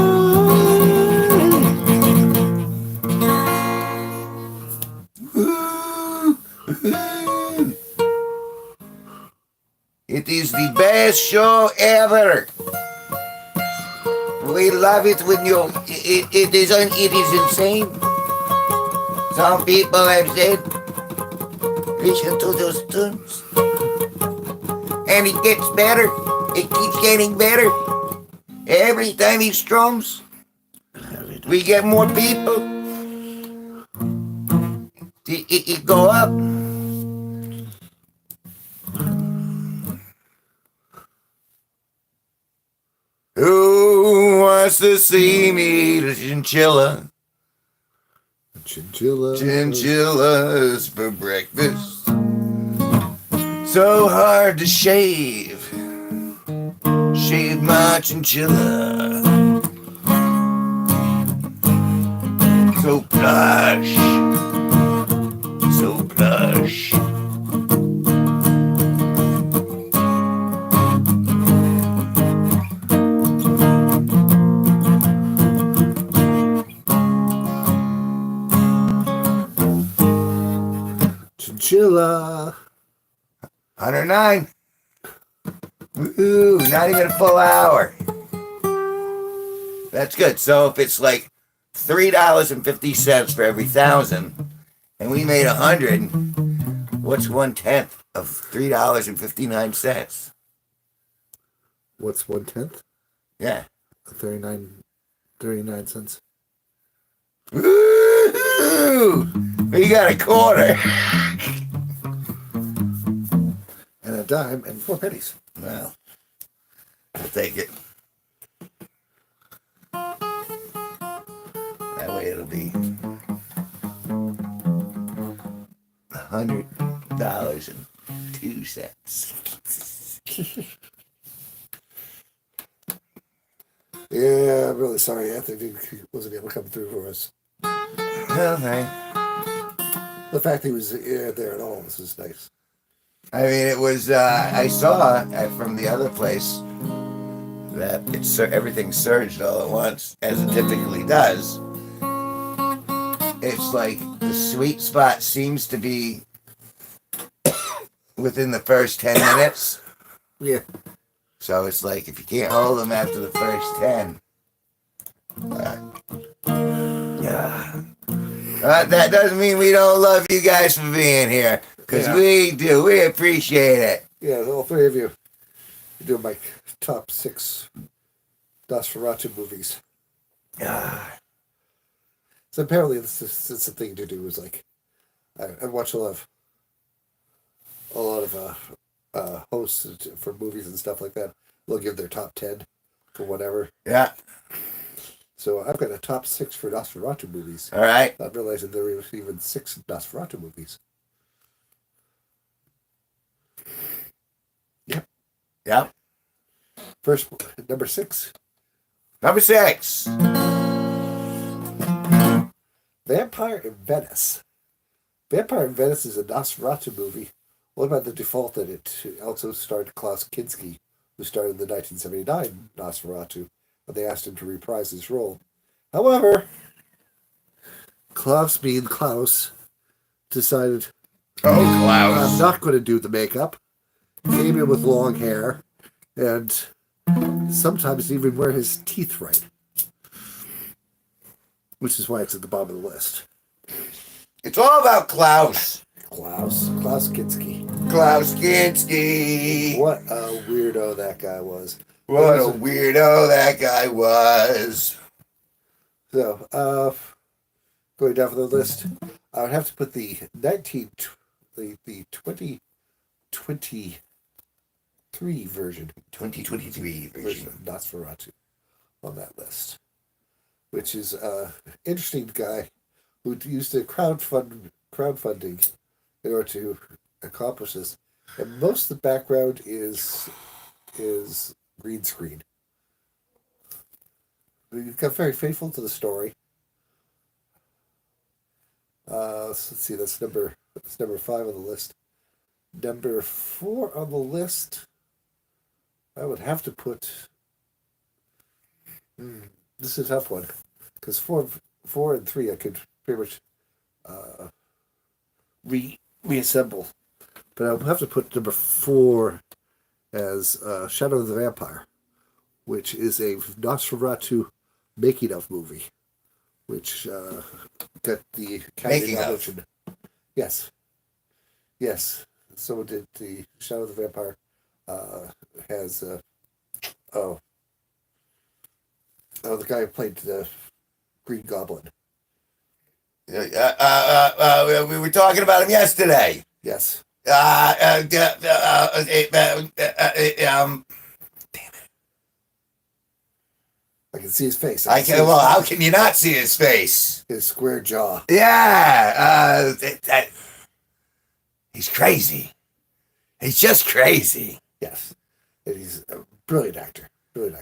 It is the best show ever. We love it when it is insane. Some people have said, listen to those tunes. And it gets better. It keeps getting better. Every time he strums, we get more people. It go up. Who wants to see me eat a chinchilla? Chinchillas for breakfast. So hard to shave. Shave my chinchilla. So plush. So plush. Chinchilla. 109. Ooh, not even a full hour. That's good. So if it's like $3.50 for every 1,000, and we made 100, what's 1/10 of $3.59? What's 1/10? Yeah. 39 cents. Ooh, we got a quarter. And a dime and 4 pennies. Well, I'll take it. That way it'll be $100.02. Yeah, I'm really sorry Anthony wasn't able to come through for us. Well, hey. The fact he was there at all, this is nice. I mean, it was, I saw from the other place, that everything surged all at once, as it typically does. It's like the sweet spot seems to be within the first 10 minutes. Yeah. So it's like if you can't hold them after the first 10. Yeah. That doesn't mean we don't love you guys for being here. Because we do. We appreciate it. Yeah, all three of you. You do my top 6 Nosferatu movies. So apparently it's a thing to do. Is like I watch a lot of hosts for movies and stuff like that. They'll give their top 10 for whatever. Yeah. So I've got a top 6 for Nosferatu movies. All right. Not realizing there were even 6 Nosferatu movies. Yep. Yep. First, number 6. Number 6. Vampire in Venice. Vampire in Venice is a Nosferatu movie, only by the default that it also starred Klaus Kinski, who starred in the 1979 Nosferatu, and they asked him to reprise his role. However, Klaus, being Klaus, decided, I'm not going to do the makeup. Came in with long hair, and sometimes even wear his teeth right. Which is why it's at the bottom of the list. It's all about Klaus. Klaus Kinski. Klaus Kinski. What a weirdo that guy was. What a weirdo that guy was. So, going down for the list, I would have to put the 2023 version. 2023 version of Nosferatu on that list. Which is an interesting guy who used the crowdfunding in order to accomplish this. And most of the background is green screen. You've got very faithful to the story. Let's see, that's number 5 on the list. Number 4 on the list, I would have to put. This is a tough one, because 4 and 3 I could pretty much reassemble, but I'll have to put number 4 as Shadow of the Vampire, which is a Nosferatu making of movie, which got the Academy nomination. Yes. So did the Shadow of the Vampire. Has the guy who played the Green Goblin. We were talking about him yesterday. Yes. Damn it. I can see his face. How can you not see his face? His square jaw. Yeah. He's crazy. He's just crazy. Yes. And he's a brilliant actor.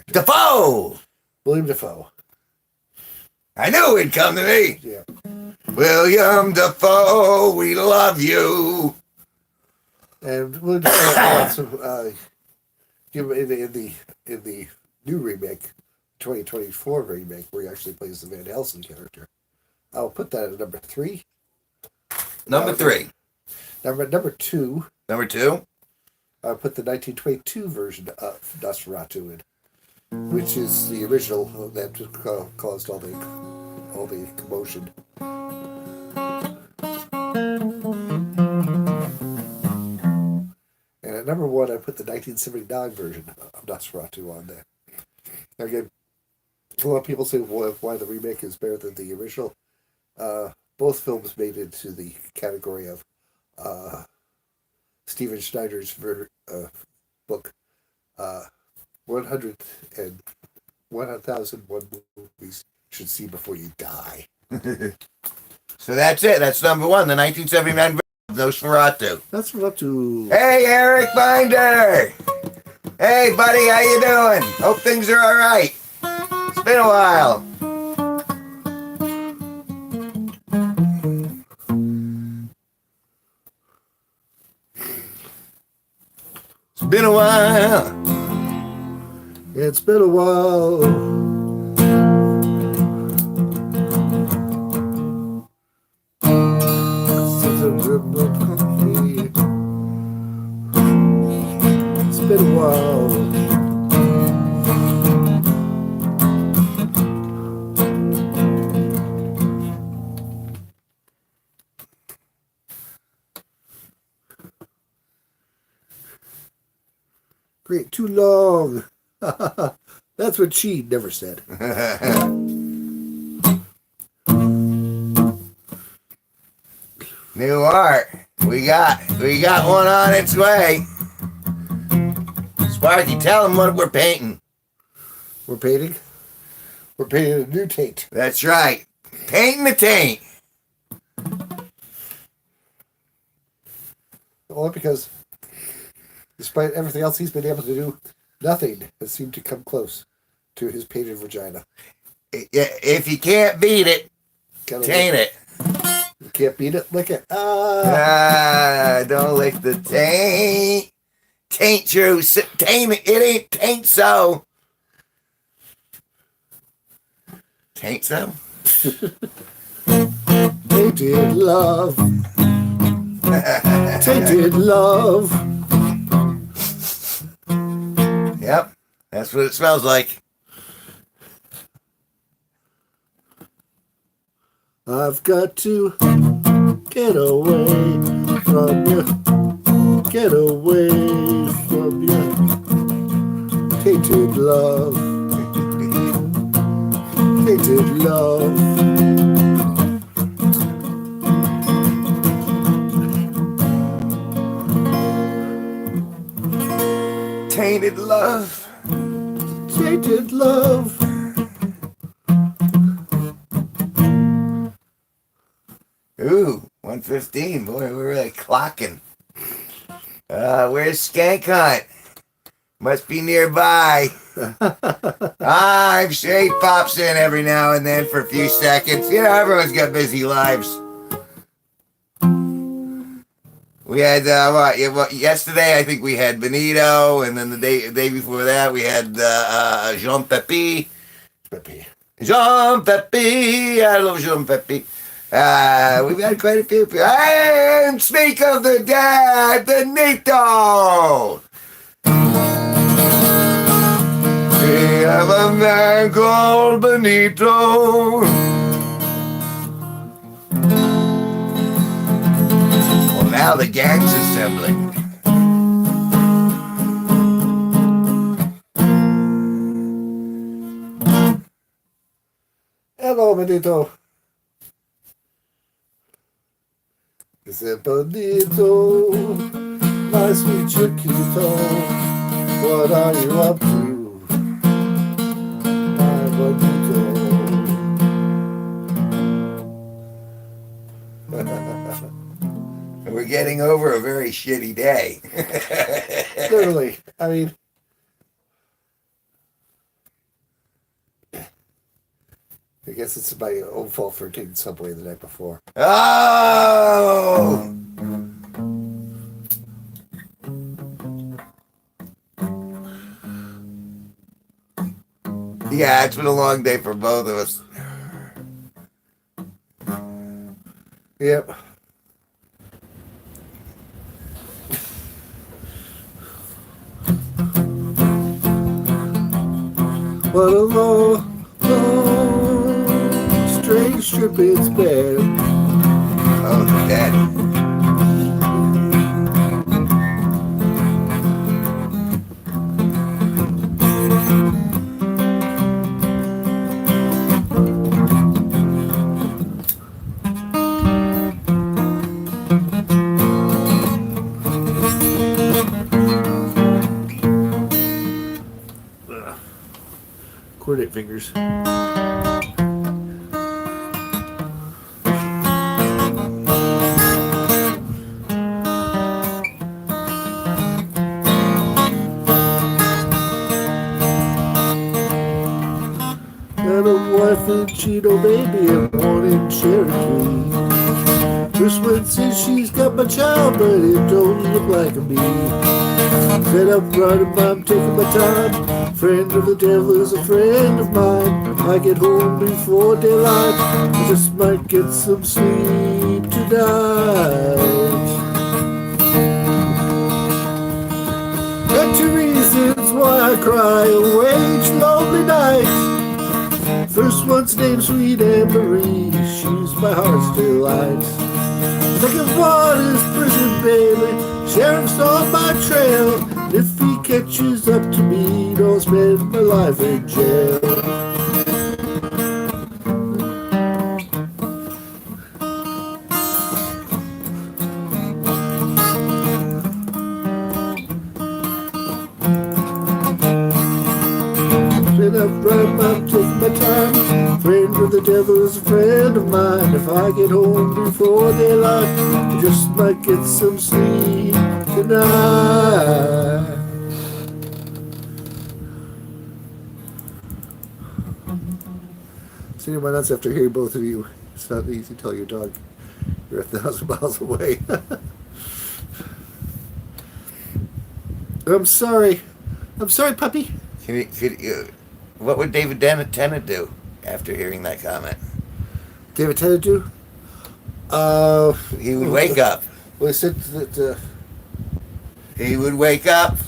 Dafoe! William Dafoe. I knew he'd come to me. Yeah. William Dafoe, we love you. And William Dafoe also in the new remake, 2024 remake, where he actually plays the Van Helsing character. I'll put that at number 3. Number 3. Number 2. Number 2? I'll put the 1922 version of Nosferatu in, which is the original that caused all the commotion. And at number 1, I put the 1979 version of Nosferatu on there. Again, a lot of people say why the remake is better than the original. Both films made it to the category of Stephen Schneider's book, 100,001 movies should see before you die. So that's it. That's number 1, the 1979 Nosferatu. Nosferatu. Hey, Eric Binder. Hey, buddy, how you doing? Hope things are all right. It's been a while. It's been a while. It's It's been a while. Since I've driven up coffee. It's been a while. Great, too long. That's what she never said. New art. We got one on its way. Sparky, tell them what we're painting. We're painting? We're painting a new taint. That's right. Painting the taint. Only because, despite everything else he's been able to do, nothing has seemed to come close to his painted vagina. If you can't beat it, taint it. You can't beat it, lick it. Don't lick the taint. Taint true. Taint it ain't so. Taint so? Tainted love. Tainted love. Yep. That's what it smells like. I've got to get away from you. Get away from you. Tainted love. Tainted love. Tainted love. Tainted love. Ooh, 1:15. Boy, we're really clocking. Where's Skank Hunt? Must be nearby. I'm sure he pops in every now and then for a few seconds. You know, everyone's got busy lives. We had yesterday I think we had Benito, and then the day before that we had Jean Pepe. Jean Pepe. I love Jean Pepe. We've had quite a few people. And speak of the dead, Benito. We have a man called Benito. Well, now the gang's assembling. Hello, Benito. Ese Benito, my sweet Chiquito, what are you up to, my Benito? We're getting over a very shitty day. Literally, I mean, I guess it's my own fault for taking Subway the night before. Oh! Yeah, it's been a long day for both of us. Yep. What a long, long, strange trip it's been. Oh, the dead. Coordinate fingers. Got a wife in Cheeto, baby, and one in Cherokee. First one says she's got my child, but it don't look like me. Fed up running, I'm taking my time. Friend of the devil is a friend of mine. I get home before daylight. I just might get some sleep tonight. Got two reasons why I cry away each lonely night. First one's named Sweet Anne Marie. She's my heart's delight. Second one is prison, baby. Sheriff's on my trail. If he catches up to me, I'll spend my life in jail. Been up right, I'm taking my time. Friend of the devil is a friend of mine. If I get home before daylight, I just might get some sleep tonight. See my nuts after hearing both of you. It's not easy to tell your dog you're 1,000 miles away. I'm sorry. I'm sorry, puppy. What would David Tennant do after hearing that comment? David Tennant do? He would wake up. Well, he said that. He would wake up.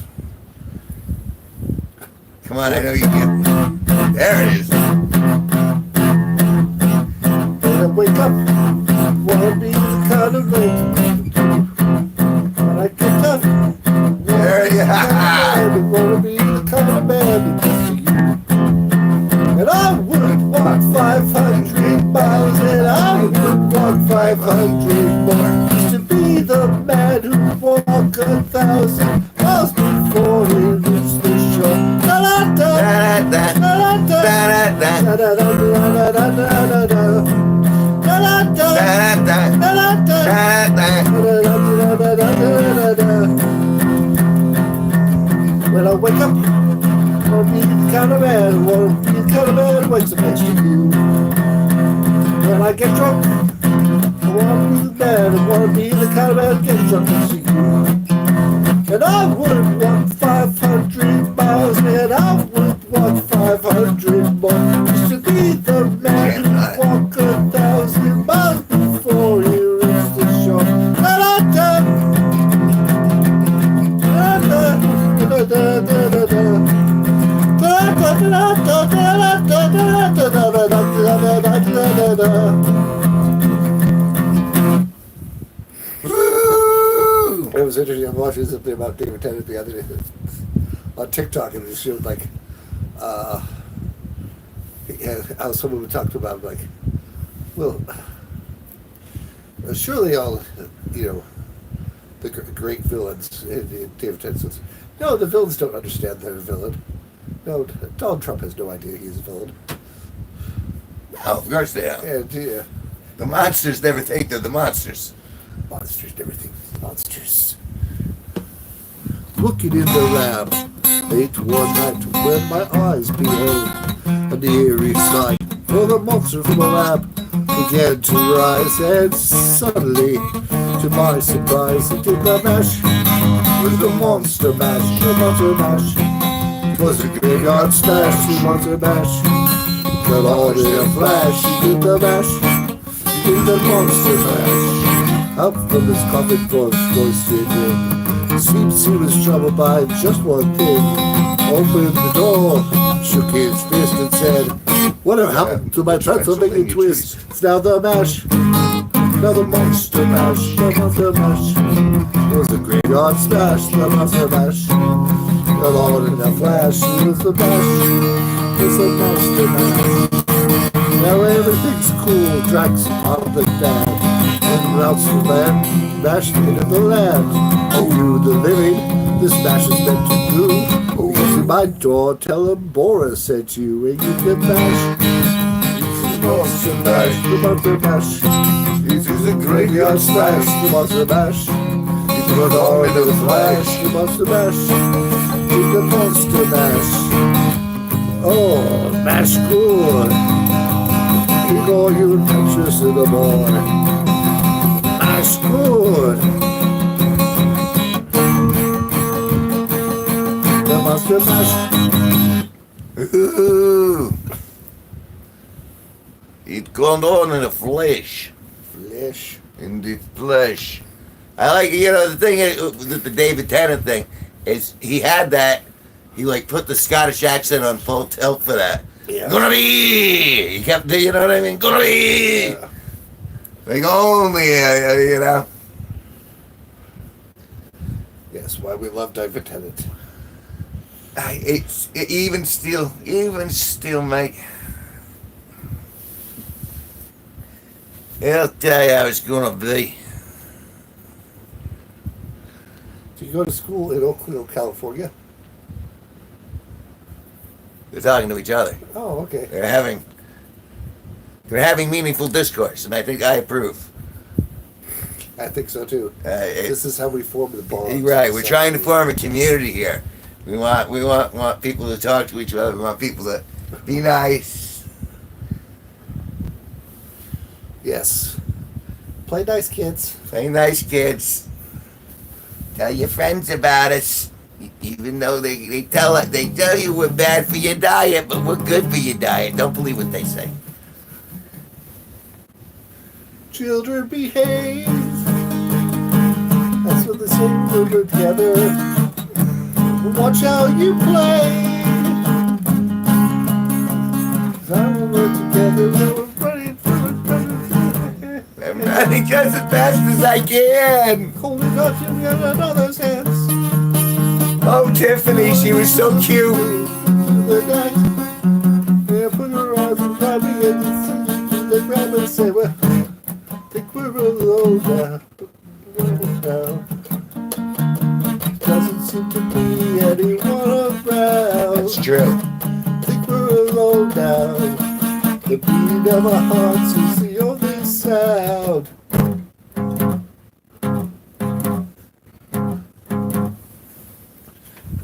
Come on, I know you can. There it is. When I wake up, wanna be the kind of lady. When I get up, There you I wanna be the kind of man that gets to you. And I would walk 500 miles, and I would walk 500 more, just to be the man who walked 1,000 miles before he reached the shore. Da da da da da da da da da da da da da. When I wake up, I wanna be the kind of man, wanna be the kind of man who wakes up next to you. When I get drunk, I wanna be the man, I wanna be the kind of man who gets drunk next to you. And I would walk 500 miles, and I would walk 500 more, just to be the man who walked 1,000 miles before he reached the shore. Da da da, da da da da da da da. It was interesting. I'm watching something about David Tennant the other day on TikTok, and it showed like how someone would talk about like, well, surely all the great villains in David Tennant says, no, the villains don't understand they're a villain. No, Donald Trump has no idea he's a villain. Oh, of course they have. And The monsters never think they're the monsters. monsters, everything, monsters. Looking in the lab, late one night when my eyes beheld an eerie sight. For the monster from the lab began to rise, and suddenly, to my surprise, it did the mash. It was the monster mash, the monster mash. It was a graveyard smash, the monster mash. Got all in a flash, he did the mash. He did the monster mash. Up from his coffin voice did ring. Seems he was troubled by just one thing. Opened the door, shook his fist and said, whatever happened to my Transylvanian twist? It's now the mash. Now the monster mash, the monster mash. It was a graveyard smash, the monster mash. Got all in a flash, it was the mash. It's the monster mash. Now everything's cool, Drax on the dam. And routes the land, mashed into the land. Oh, you the living, this mash is meant to do. Oh, see my door, tell him Boris sent you, and you can mash. This is monster mash, the monster mash. This is a graveyard smash, the monster mash. You put it all into the flash, the monster mash. The monster mash. Oh, mash good. Keep all your adventures to the boy. the mask. Ooh. It's going on in the flesh. Flesh. In the flesh. I like, the thing with the David Tennant thing is he had that. He like put the Scottish accent on full tilt for that. Yeah. Gonna be. He kept, you know what I mean? Gonna be. Yeah. Like only, Yes, why we love David Tennant. Even still, mate. I'll tell you how it's gonna be. Do you go to school in Oakville, California? They're talking to each other. Oh, okay. They're having meaningful discourse, and I think I approve. I think so too. This is how we form the bond. Right, we're trying to form a community here. We want people to talk to each other. We want people to be nice. Yes. Play nice, kids. Play nice, kids. Tell your friends about us. Even though they tell you we're bad for your diet, but we're good for your diet. Don't believe what they say. Children behave. That's what they say when we're together. Watch how you play. 'Cause when we're together, we're running through it. I'm running just as fast as I can. Holding on to another's hands. Oh, Tiffany, she was so cute. The night, they put her arms around me and they grab me and say, well, think we're alone now. Doesn't seem to be anyone around. That's true. Think we're alone now. The beating of our hearts is the only sound.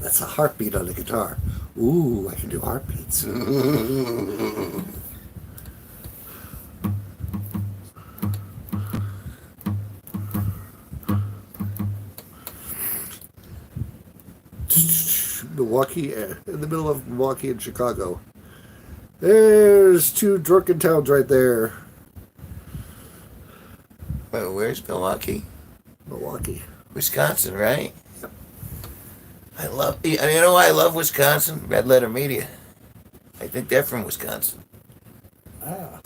That's a heartbeat on the guitar. Ooh, I can do heartbeats. Milwaukee, in the middle of Milwaukee and Chicago. There's two drunken towns right there. Well, where's Milwaukee? Milwaukee. Wisconsin, right? You know why I love Wisconsin? Red Letter Media. I think they're from Wisconsin. Ah.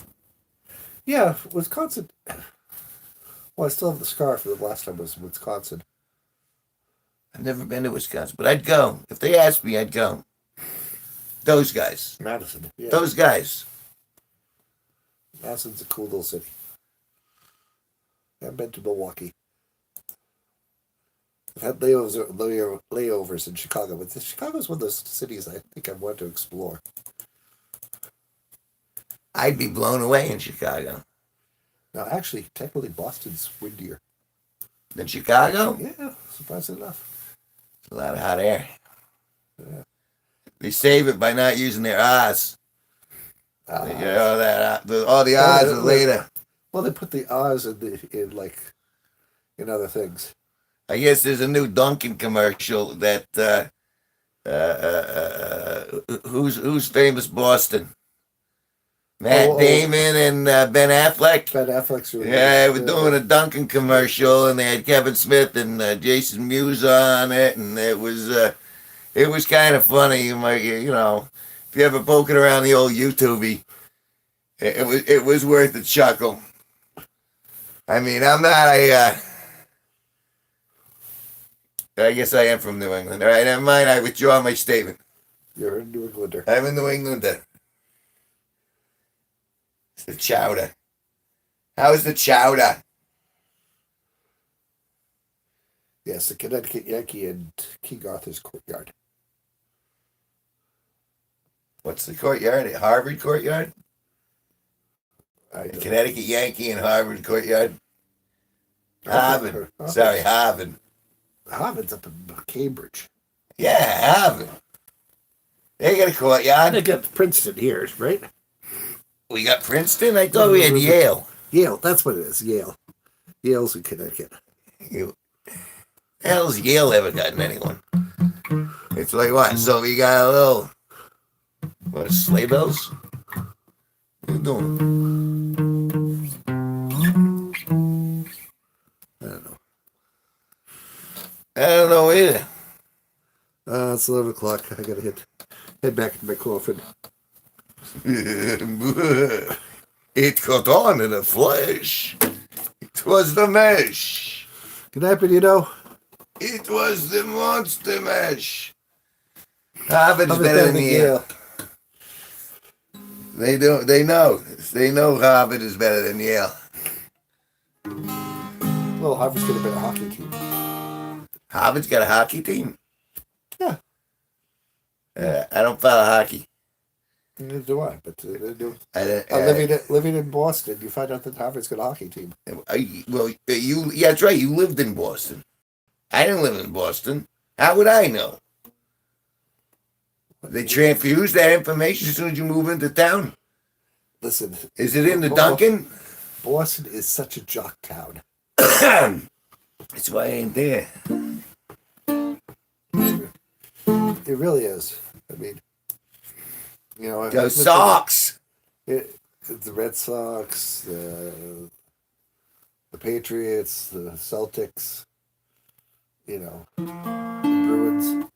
Yeah, Wisconsin. Well, I still have the scar for the last time I was in Wisconsin. I've never been to Wisconsin, but I'd go. If they asked me, I'd go. Those guys. Madison. Yeah. Those guys. Madison's a cool little city. I've been to Milwaukee. I've had layovers in Chicago, but Chicago's one of those cities I think I want to explore. I'd be blown away in Chicago. Now, actually, technically, Boston's windier. Than Chicago? Yeah, surprisingly enough. It's a lot of hot air. Yeah. They save it by not using their R's. All the R's are later. Well, they put the R's in other things. I guess there's a new Dunkin' commercial that who's famous Boston? Matt Damon and Ben Affleck. Ben Affleck's really Yeah, good. we're doing a Dunkin' commercial, and they had Kevin Smith and Jason Mewes on it, and it was kind of funny. If you ever poking around the old YouTube, it was worth a chuckle. I mean, I'm not I guess I am from New England. All right, never mind. I withdraw my statement. You're a New Englander. I'm a New Englander. It's the chowder. How's the chowder? Yes, the Connecticut Yankee and King Arthur's Courtyard. What's the courtyard? Harvard Courtyard? The Connecticut Yankee and Harvard Courtyard? Harvard. Sorry, Harvard. Harvard's up in Cambridge. Yeah, Harvard. They got a courtyard. They got Princeton here, right? We got Princeton? I thought we had Yale. Yale, that's what it is, Yale. Yale's in Connecticut. Hell's Yale ever gotten anyone? It's like what? So we got a little, what, sleigh bells? What are you doing? I don't know. I don't know either. It's 11 o'clock. I gotta head back to my coffin. It caught on in the flesh. It was the mesh. Good night, Benito. It was the monster mesh. Harvard's Harvard's better than Yale. They do. They know. They know Harvard is better than Yale. Well, Harvard's got a better hockey team. Harvard's got a hockey team. Yeah. I don't follow hockey. Neither do I. But they do. Living in Boston, you find out that Harvard's got a hockey team. Well, yeah, that's right. You lived in Boston. I didn't live in Boston. How would I know? They transfuse that information as soon as you move into town. Listen. Is it in the Duncan? Boston is such a jock town. That's why I ain't there. It really is. I mean, you know, The Sox. The Red Sox, the Patriots, the Celtics, you know, the Bruins.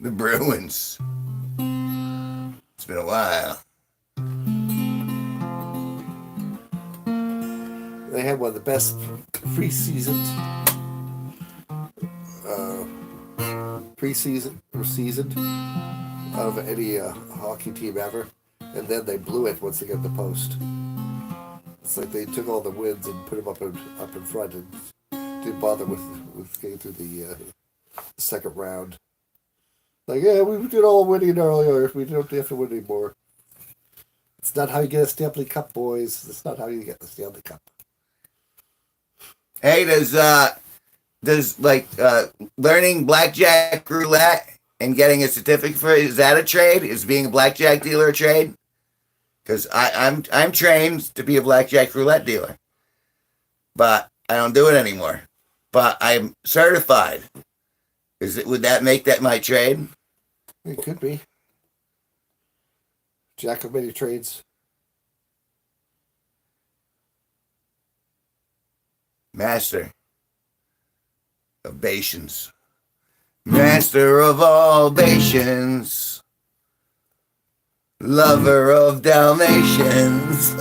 The Bruins. It's been a while. They had one of the best preseason season of any hockey team ever, and then they blew it once they got the post. It's like they took all the wins and put them up in front and didn't bother with getting through the second round. Like, yeah, we did all winning earlier. We don't have to win anymore. It's not how you get a Stanley Cup, boys. It's not how you get the Stanley Cup. Hey, does learning blackjack roulette and getting a certificate for it, is that a trade? Is being a blackjack dealer a trade? Because I'm trained to be a blackjack roulette dealer, but I don't do it anymore. But I'm certified. Would that make that my trade? It could be. Jack of many trades. Master of Batians. Master of all Batians. Lover of Dalmatians.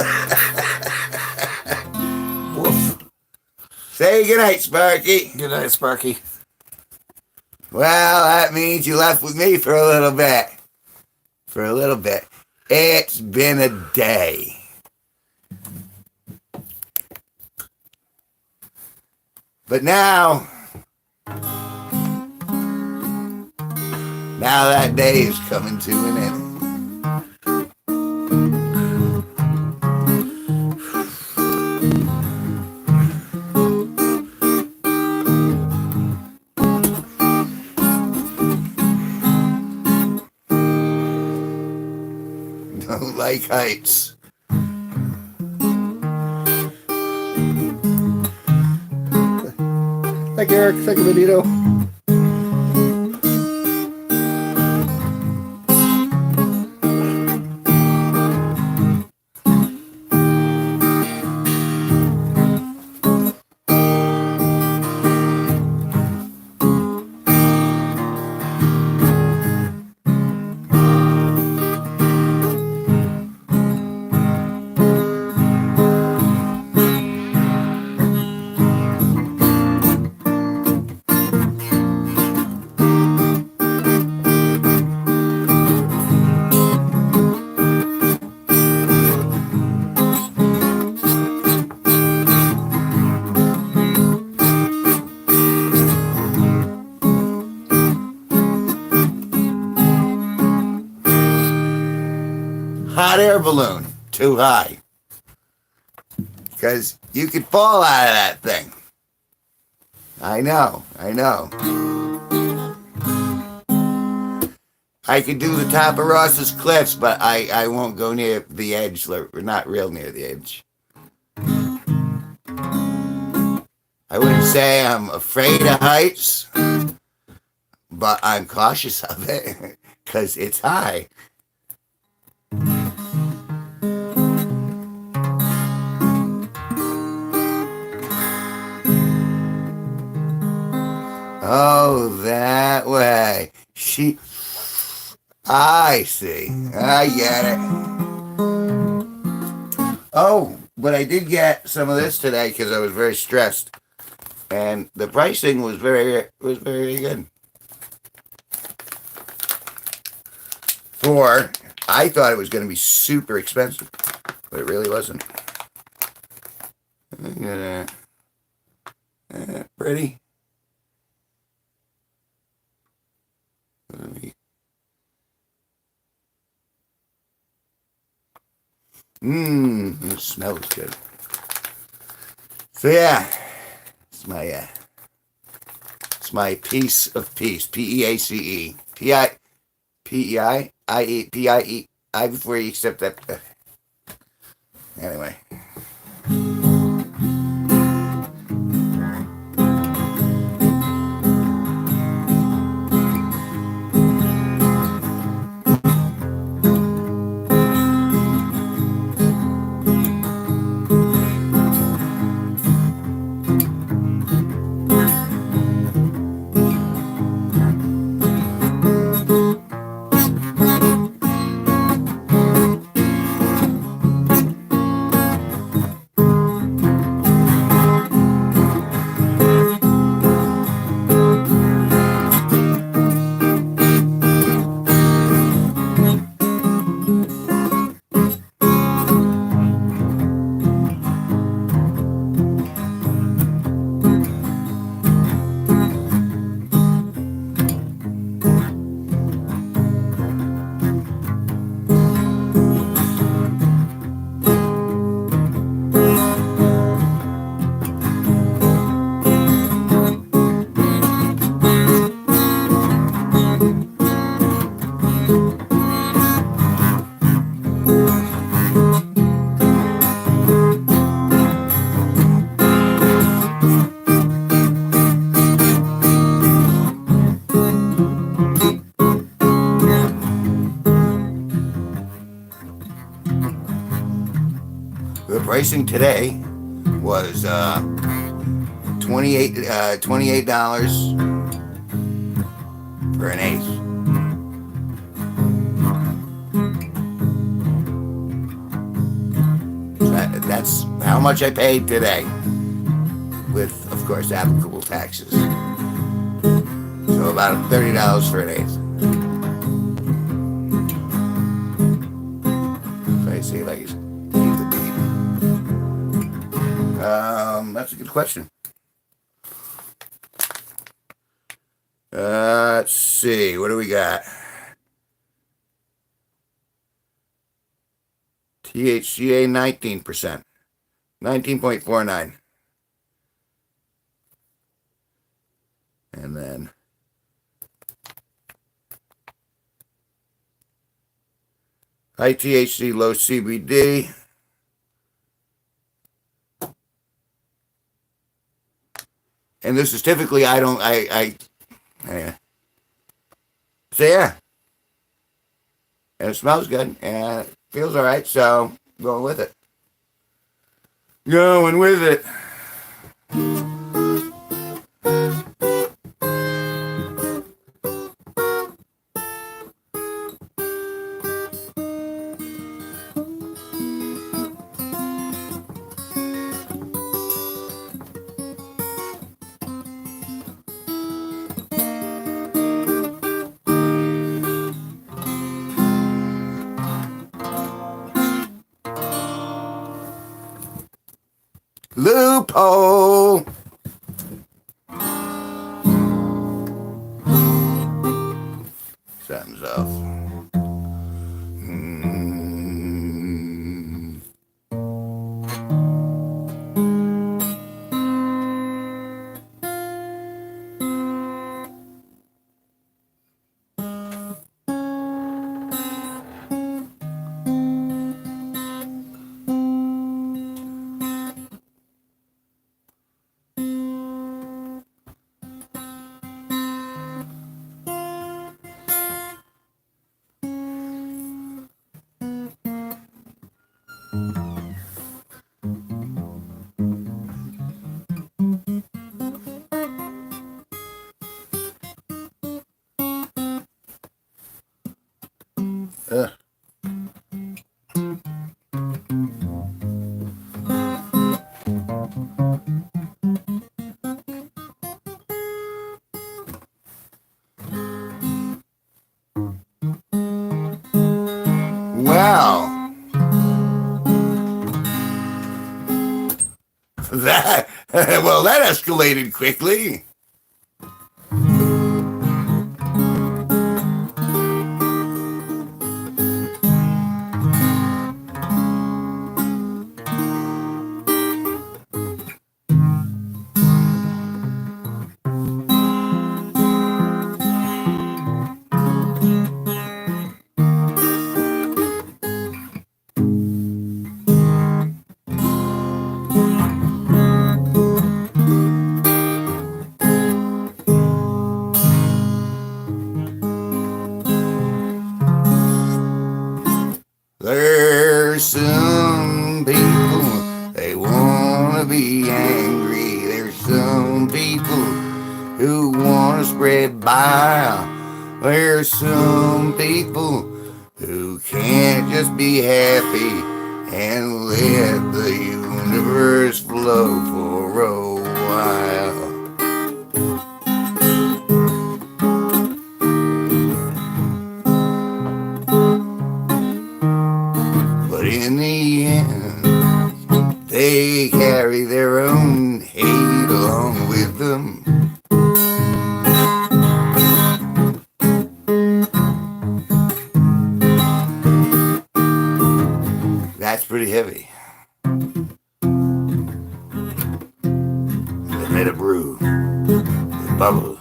Woof. Say goodnight, Sparky. Good night, Sparky. Well, that means you left with me for a little bit. For a little bit. It's been a day. But now that day is coming to an end. Don't like heights. Thank you, Eric. Thank you, Benito. Hot air balloon, too high. Because you could fall out of that thing. I know. I could do the top of Ross's Cliffs, but I won't go near the edge. We're not real near the edge. I wouldn't say I'm afraid of heights, but I'm cautious of it because it's high. Oh, that way. I see. I get it. Oh, but I did get some of this today because I was very stressed, and the pricing was very good. I thought it was going to be super expensive, but it really wasn't. Pretty. It smells good. So yeah, it's my piece of peace. PEACE. PEI before you accept that. Anyway. The pricing today was $28 for an eighth. That's how much I paid today, with, of course, applicable taxes. So about $30 for an eighth. Let me see if I can keep the beat. That's a good question. Let's see. What do we got? THCA 19%. 19.49. And then high THC, low CBD. And this is typically, anyway. So yeah. And it smells good, and it feels all right, so going with it. Going with it. Loophole. Something's off. Ugh. Well, that escalated quickly. There's some people, they wanna be angry. There's some people who wanna spread bile. There's some people who can't just be happy and let the universe flow for a while. But in the end, they carry their own hate along with them. That's pretty heavy. They made a brew with bubble.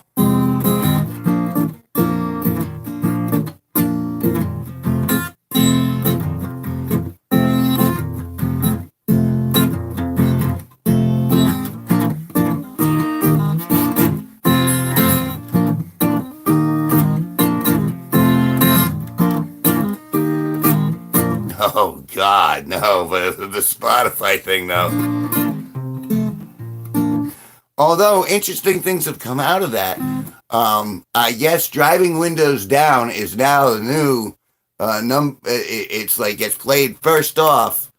Oh God, no! But the Spotify thing, though. Although interesting things have come out of that. I guess driving windows down is now the new It's like it's played first off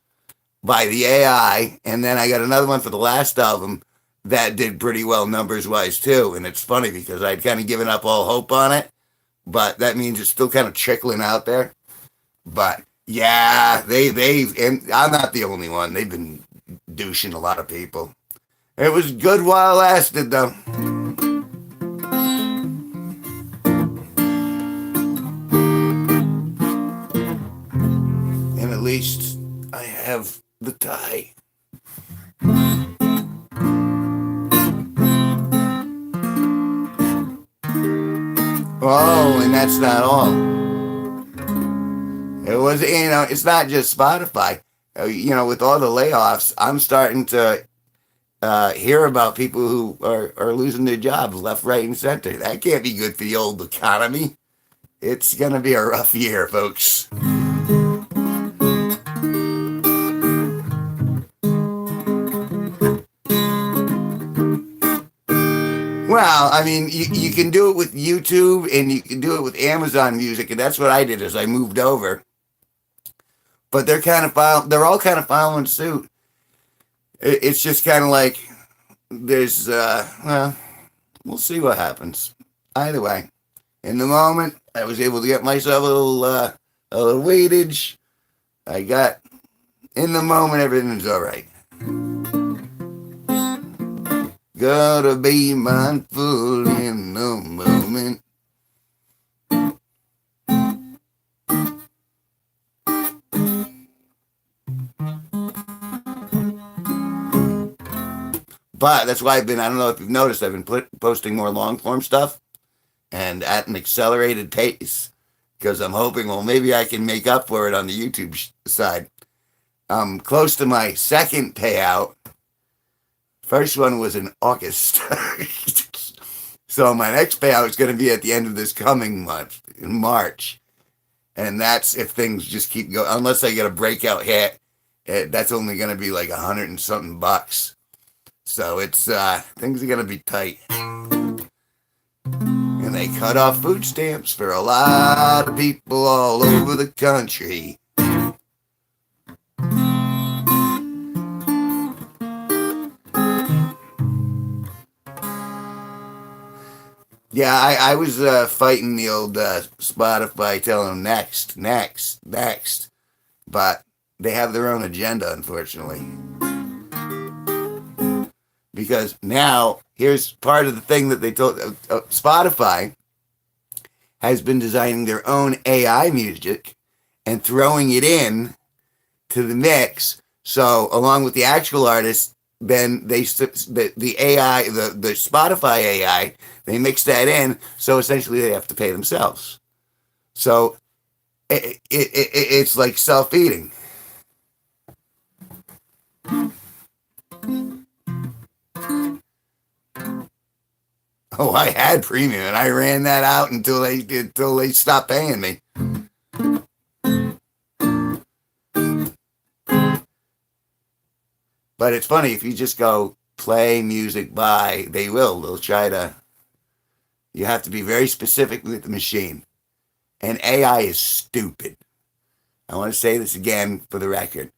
by the AI, and then I got another one for the last album that did pretty well numbers wise too. And it's funny because I'd kind of given up all hope on it, but that means it's still kind of trickling out there. But yeah, and I'm not the only one. They've been douching a lot of people. It was good while it lasted, though. And at least I have the tie. Oh, and that's not all. It was, it's not just Spotify. With all the layoffs, I'm starting to hear about people who are losing their jobs left, right, and center. That can't be good for the old economy. It's going to be a rough year, folks. Well, I mean, you can do it with YouTube and you can do it with Amazon Music, and that's what I did as I moved over. But they're all kind of following suit. It's just kind of like there's, we'll see what happens. Either way, in the moment, I was able to get myself a little weightage. In the moment, everything's all right. Gotta be mindful in the moment. But that's why I don't know if you've noticed, I've been posting more long form stuff and at an accelerated pace because I'm hoping, maybe I can make up for it on the YouTube side. I'm close to my second payout. First one was in August. So my next payout is going to be at the end of this coming month, in March. And that's if things just keep going, unless I get a breakout hit that's only going to be like 100 and something bucks. So it's things are going to be tight. And they cut off food stamps for a lot of people all over the country. Yeah, I was fighting the old Spotify, telling them next, next, next. But they have their own agenda, unfortunately. Because now, here's part of the thing that they told Spotify has been designing their own AI music and throwing it in to the mix. So, along with the actual artists, then the AI, the Spotify AI, they mix that in. So essentially, they have to pay themselves. So it's like self-eating. Oh, I had premium, and I ran that out until they stopped paying me. But it's funny, if you just go play music by, they will. They'll try to. You have to be very specific with the machine. And AI is stupid. I want to say this again for the record.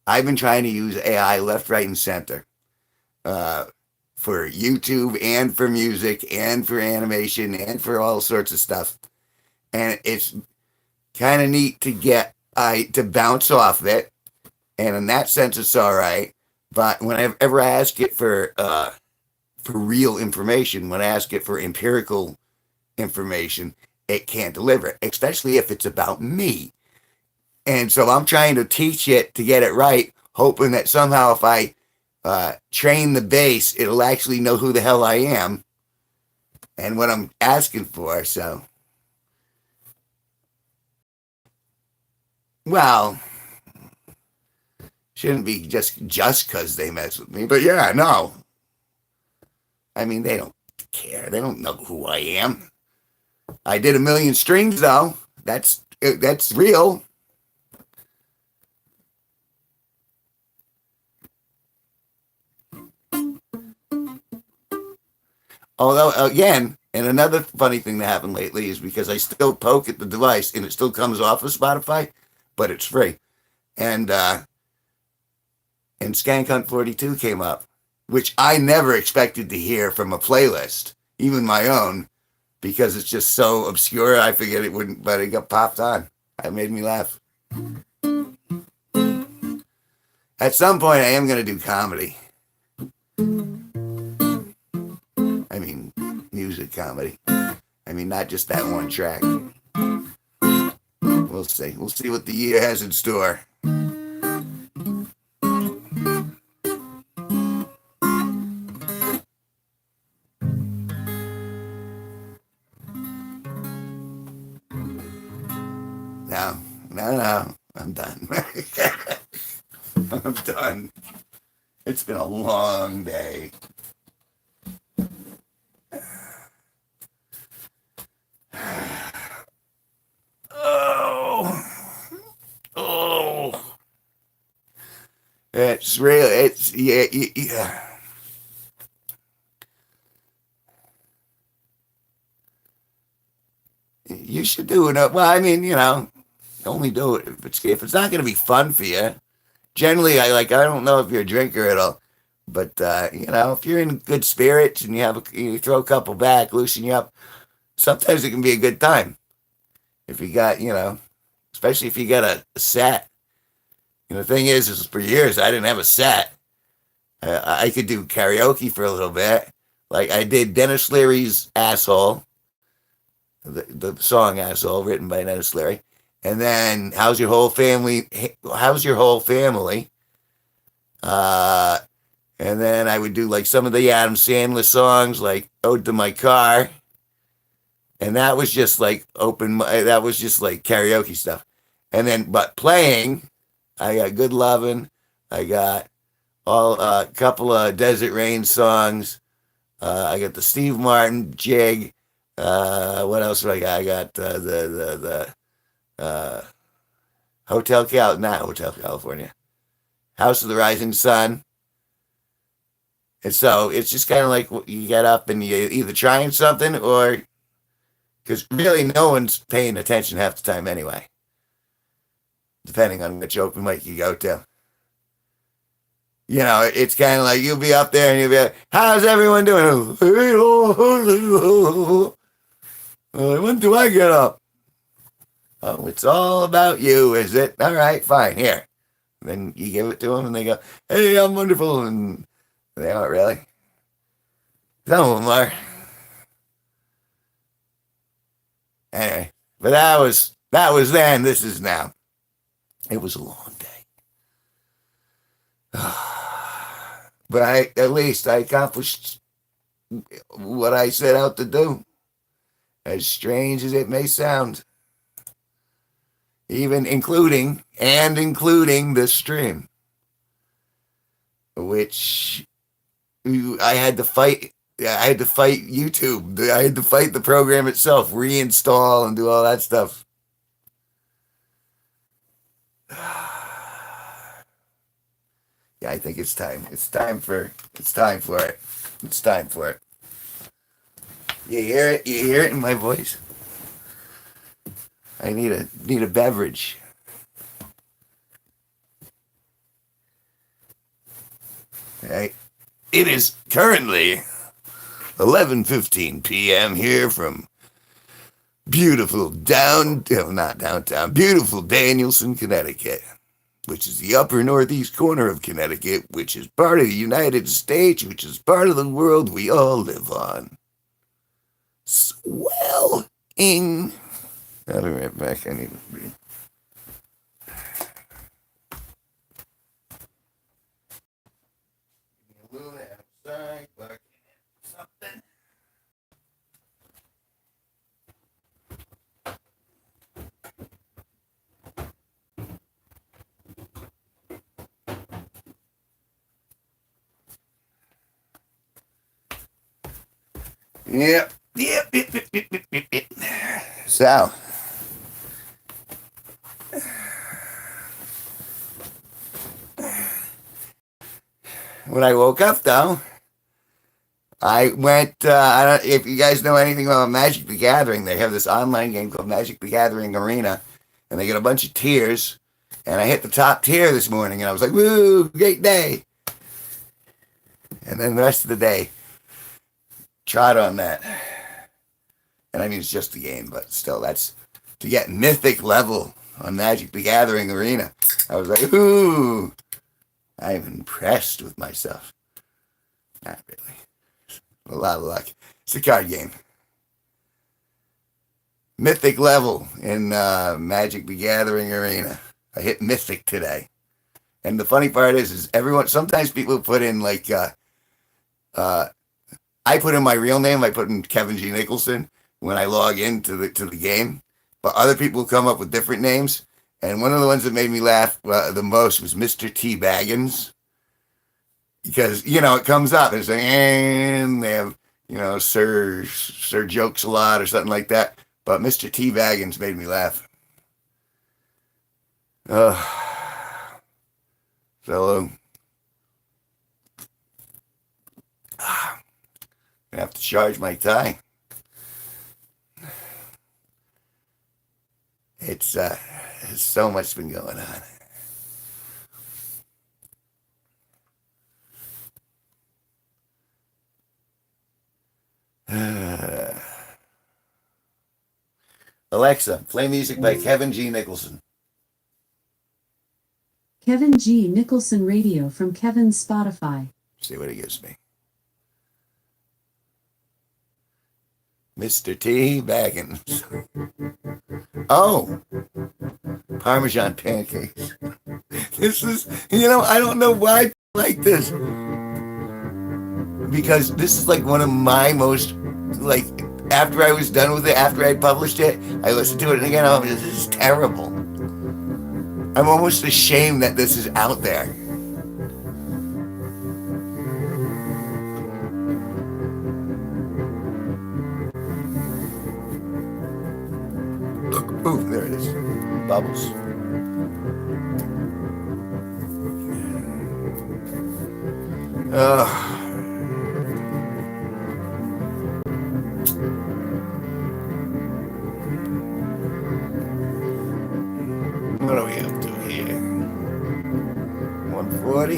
I've been trying to use AI left, right, and center. For YouTube and for music and for animation and for all sorts of stuff. And it's kind of neat to get to bounce off it. And in that sense, it's all right. But whenever I ask it for real information, when I ask it for empirical information, it can't deliver it, especially if it's about me. And so I'm trying to teach it to get it right, hoping that somehow if I train the base, it'll actually know who the hell I am and what I'm asking for. So, well, shouldn't be just because they mess with me, but yeah, no. I mean, they don't care. They don't know who I am. I did 1 million strings though. That's real. Although, again, and another funny thing that happened lately is because I still poke at the device and it still comes off of Spotify, but it's free. And Skank Hunt 42 came up, which I never expected to hear from a playlist, even my own, because it's just so obscure. I figured it wouldn't, but it got popped on. It made me laugh. At some point, I am going to do comedy. I mean, music comedy. I mean, not just that one track. We'll see. We'll see what the year has in store. No. I'm done. I'm done. It's been a long day. Oh. It's real. It's, yeah. You should do it. Well, I mean, only do it if it's not going to be fun for you. Generally, I don't know if you're a drinker at all, but if you're in good spirits and you throw a couple back, loosen you up, sometimes it can be a good time. If you got, especially if you got a set. The thing is for years I didn't have a set. I could do karaoke for a little bit. Like I did Dennis Leary's Asshole, the song Asshole, written by Dennis Leary. And then How's Your Whole Family? And then I would do like some of the Adam Sandler songs, like Ode to My Car. And that was just like that was just like karaoke stuff. And then, but playing, I got Good Lovin'. I got a couple of Desert Rain songs. I got the Steve Martin jig. What else do I got? I got the Not Hotel California. House of the Rising Sun. And so it's just kind of like you get up and you either trying something or because really no one's paying attention half the time anyway, depending on which open mic you go to. You know, it's kind of like you'll be up there and you'll be like, how's everyone doing? When do I get up? Oh, it's all about you, is it? All right, fine, here. Then you give it to them and they go, hey, I'm wonderful. And they aren't really. Some of them are. Anyway, but that was then, this is now. It was a long day. But at least I accomplished what I set out to do. As strange as it may sound. Even including this stream. Which I had to fight YouTube. I had to fight the program itself, reinstall and do all that stuff. Yeah, I think it's time. It's time for it. It's time for it. You hear it? You hear it in my voice? I need a beverage. Right. It is currently 11:15 p.m. here from beautiful beautiful Danielson, Connecticut, which is the upper northeast corner of Connecticut, which is part of the United States, which is part of the world we all live on. Swelling. I'll be right back. I need to breathe. Something. Yep. So, when I woke up, though, I went, I don't, if you guys know anything about Magic the Gathering, they have this online game called Magic the Gathering Arena, and they get a bunch of tiers, and I hit the top tier this morning, and I was like, woo, great day. And then the rest of the day, trot on that. And I mean, it's just a game, but still, that's to get mythic level on Magic the Gathering Arena. I was like, ooh, I'm impressed with myself. Not really. A lot of luck. It's a card game. Mythic level in Magic the Gathering Arena. I hit Mythic today. And the funny part is sometimes people put in like, I put in my real name, I put in Kevin G Nicholson when I log into the game. But other people come up with different names. And one of the ones that made me laugh the most was Mr. T. Baggins. Because, it comes up and it's like, and they have, Sir Jokes a lot or something like that. But Mr. T. Baggins made me laugh. So, I'm gonna have to charge my tie. It's there's so much been going on. Alexa, play music by Kevin G Nicholson. Kevin G Nicholson Radio from Kevin's Spotify. See what it gives me. Mr. T. Baggins. Oh, Parmesan pancakes. This is, I don't know why I like this. Because this is like one of my most, like, after I was done with it, after I had published it, I listened to it again. Oh, this is terrible. I'm almost ashamed that this is out there. Ooh, there it is. Bubbles. Oh, what are we up to here? 140.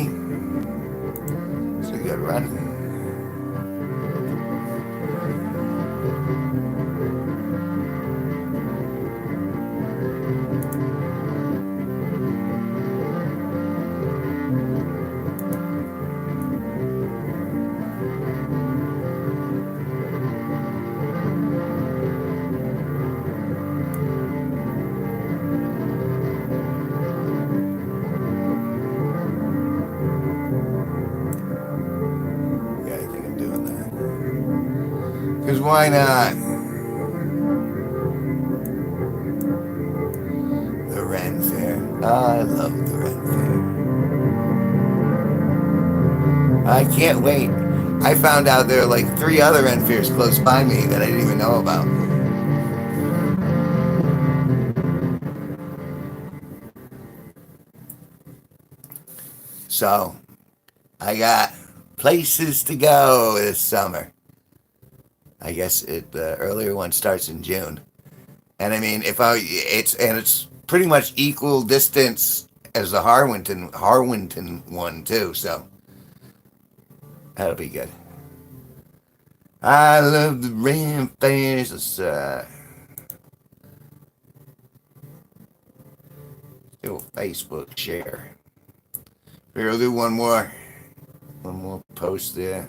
It's a good run. Yeah, I think I'm doing that. Because why not? The Ren Fair. I love the Ren Fair. I can't wait. I found out there are like 3 other Ren Fairs close by me that I didn't even know about. So, I got places to go this summer. I guess the earlier one starts in June. And I mean, it's pretty much equal distance as the Harwinton one too. So that'll be good. I love the Ren Fairs. Let's do a Facebook share. We'll do one more post there.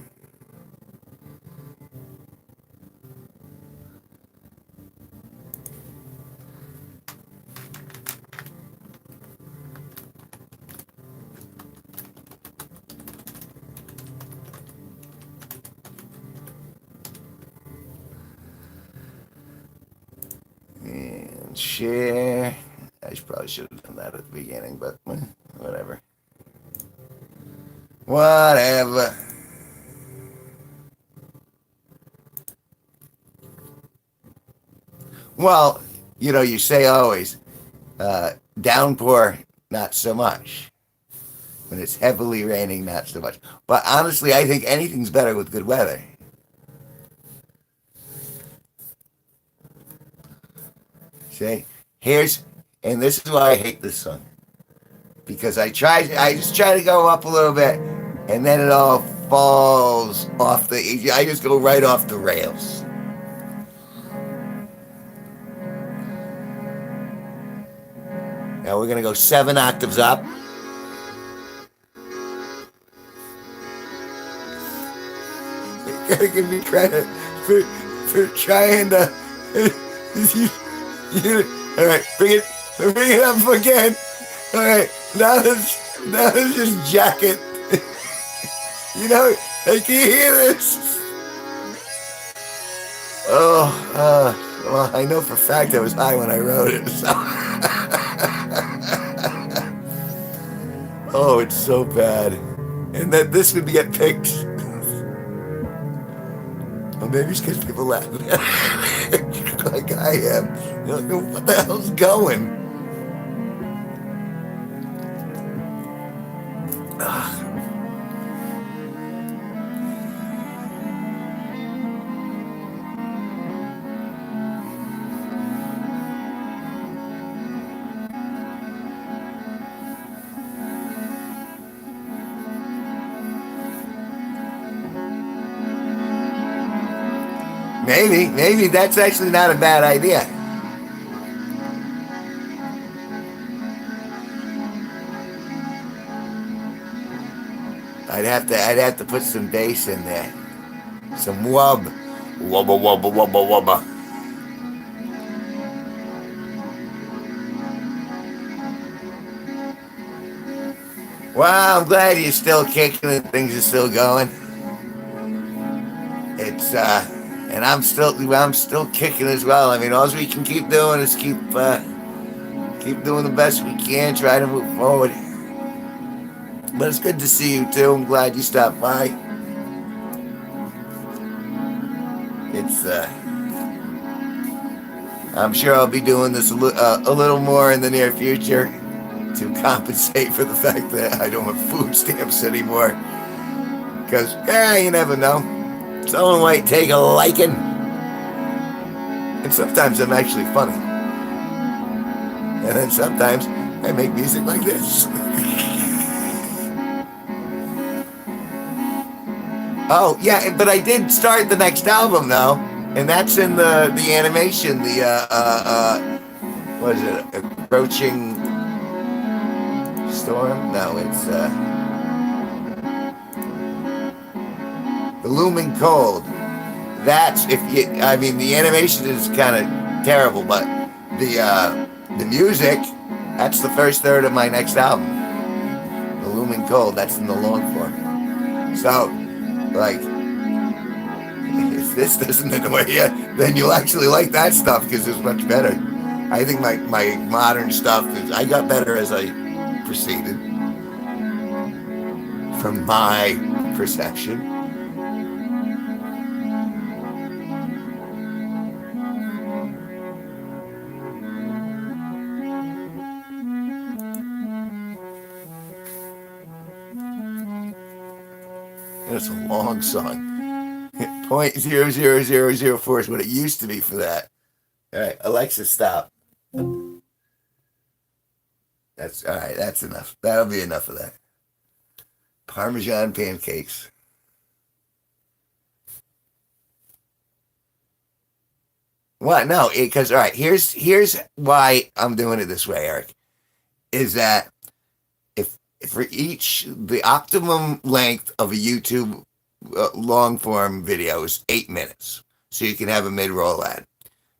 And share. I probably should have done that at the beginning, but whatever. Whatever. Well, you say always, downpour, not so much. When it's heavily raining, not so much. But honestly, I think anything's better with good weather. See, and this is why I hate this song. Because I just try to go up a little bit, and then it all falls off I just go right off the rails. Now we're gonna go 7 octaves up. You gotta give me credit for trying to. All right, bring it up again. All right, now let's just jack it. Can you hear this? Well, I know for a fact I was high when I wrote it. So. Oh, it's so bad, and that this would get picked. Or maybe it's because people laugh like I am. What the hell's going? Maybe that's actually not a bad idea. I'd have to put some bass in there, some wubba wubba wubba wubba. Well, I'm glad you're still kicking and things are still going. It's and I'm still kicking as well. I mean, all we can keep doing is keep doing the best we can, try to move forward. But it's good to see you too. I'm glad you stopped by. It's I'm sure I'll be doing this a little more in the near future to compensate for the fact that I don't have food stamps anymore. Because, you never know. Someone might take a liking. And sometimes I'm actually funny. And then sometimes I make music like this. Oh, yeah, but I did start the next album, though. And that's in the animation, what is it? Approaching Storm? No, it's, The Looming Cold. That's, the animation is kind of terrible, but the music, that's the first third of my next album. The Looming Cold, that's in the long form. So, like, if this doesn't annoy you, then you'll actually like that stuff because it's much better. I think my modern stuff I got better as I proceeded, from my perception. And it's a long song. 0.00004 is what it used to be for that. All right, Alexa, stop. That's all right. That's enough. That'll be enough of that. Parmesan pancakes. What? No, because all right. Here's why I'm doing it this way, Eric. Is that if for the optimum length of a YouTube long form video is 8 minutes, so you can have a mid-roll ad.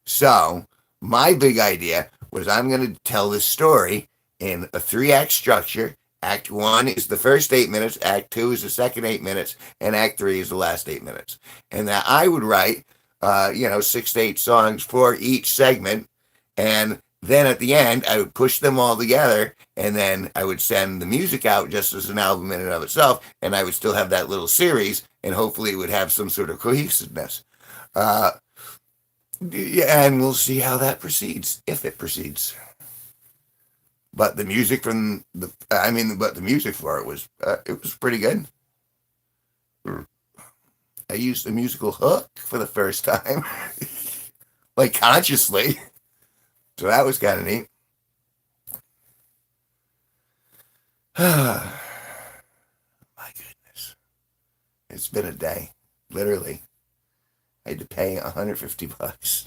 So my big idea was I'm going to tell this story in a 3-act structure. Act 1 is the first 8 minutes, Act 2 is the second 8 minutes, and Act 3 is the last 8 minutes. And that I would write 6 to 8 songs for each segment, and then at the end I would push them all together, and then I would send the music out just as an album in and of itself, and I would still have that little series, and hopefully it would have some sort of cohesiveness. And we'll see how that proceeds, if it proceeds. But the music from the music for it was pretty good. I used the musical hook for the first time, like consciously. So that was kind of neat. My goodness. It's been a day, literally. I had to pay $150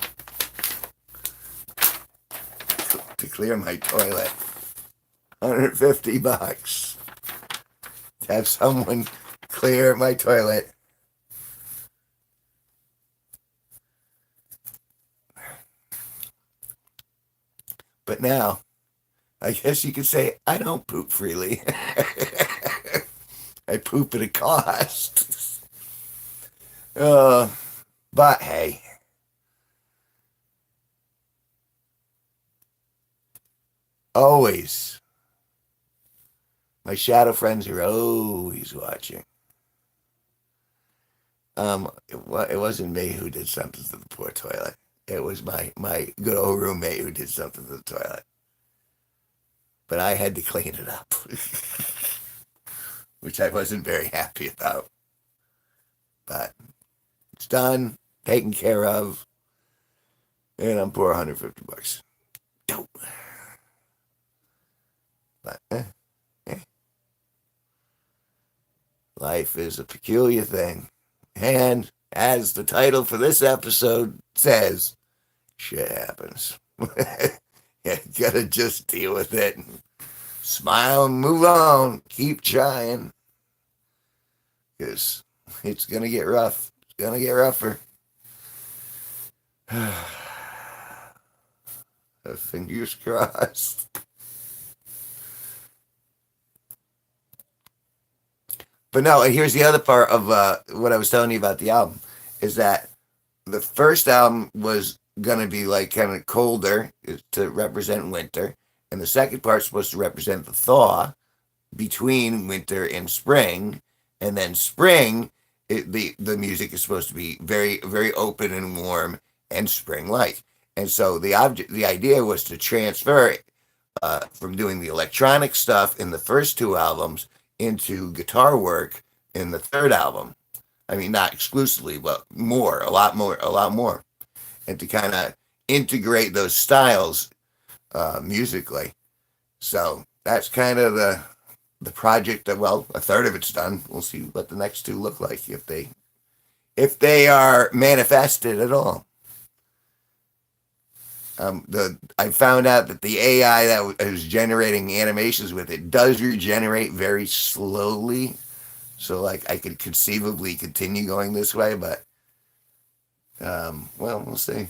to clear my toilet. $150 to have someone clear my toilet. But now, I guess you could say I don't poop freely. I poop at a cost. But hey. Always. My shadow friends are always watching. It wasn't me who did something to the poor toilet. It was my good old roommate who did something to the toilet. But I had to clean it up. Which I wasn't very happy about. But it's done, taken care of, and I'm poor $150. Dope. But life is a peculiar thing. And as the title for this episode says, shit happens. You gotta just deal with it. Smile and move on. Keep trying. Because it's gonna get rough. It's gonna get rougher. Fingers crossed. But no, here's the other part of what I was telling you about the album, is that the first album was going to be like kind of colder to represent winter, and the second part's supposed to represent the thaw between winter and spring, and then spring, the music is supposed to be very, very open and warm and spring-like. And so the idea was to transfer from doing the electronic stuff in the first two albums into guitar work in the third album. I mean, not exclusively, but more, a lot more, and to kind of integrate those styles musically. So that's kind of the project that, well, a third of it's done. We'll see what the next two look like if they are manifested at all. I found out that the AI that was generating animations with it does regenerate very slowly. So like I could conceivably continue going this way, but well, we'll see.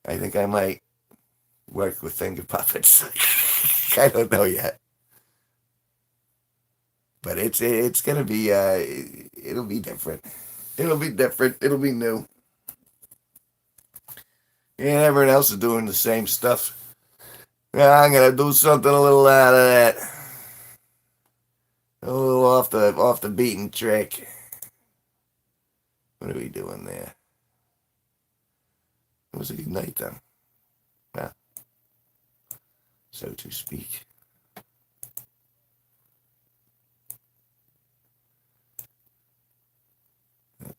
I think I might work with finger puppets. I don't know yet, but it's gonna be it'll be different. It'll be different. It'll be new. And everyone else is doing the same stuff. Yeah, I'm gonna do something a little out of that. A little off the beaten track. What are we doing there? It was a good night then. Yeah. So to speak.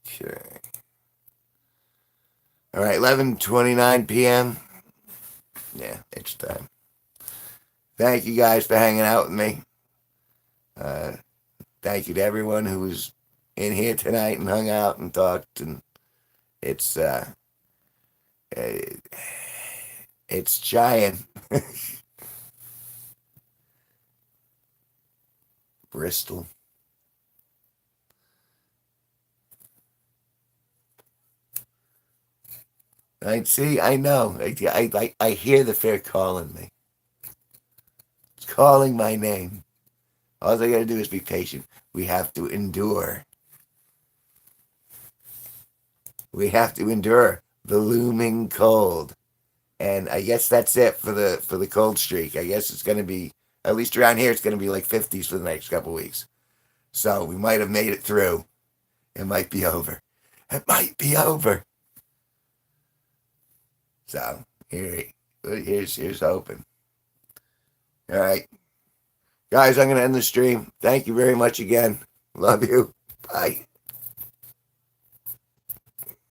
Okay. All right, 11:29 p.m. Yeah, it's time. Thank you guys for hanging out with me. Thank you to everyone who was in here tonight and hung out and talked. And it's giant. Bristol. I know. I hear the fear calling me. It's calling my name. All I gotta do is be patient. We have to endure. We have to endure the looming cold. And I guess that's it for the cold streak. I guess it's gonna be, at least around here, it's gonna be like 50s for the next couple of weeks. So we might have made it through. It might be over. It might be over. So here's hoping. All right. Guys, I'm going to end the stream. Thank you very much again. Love you. Bye.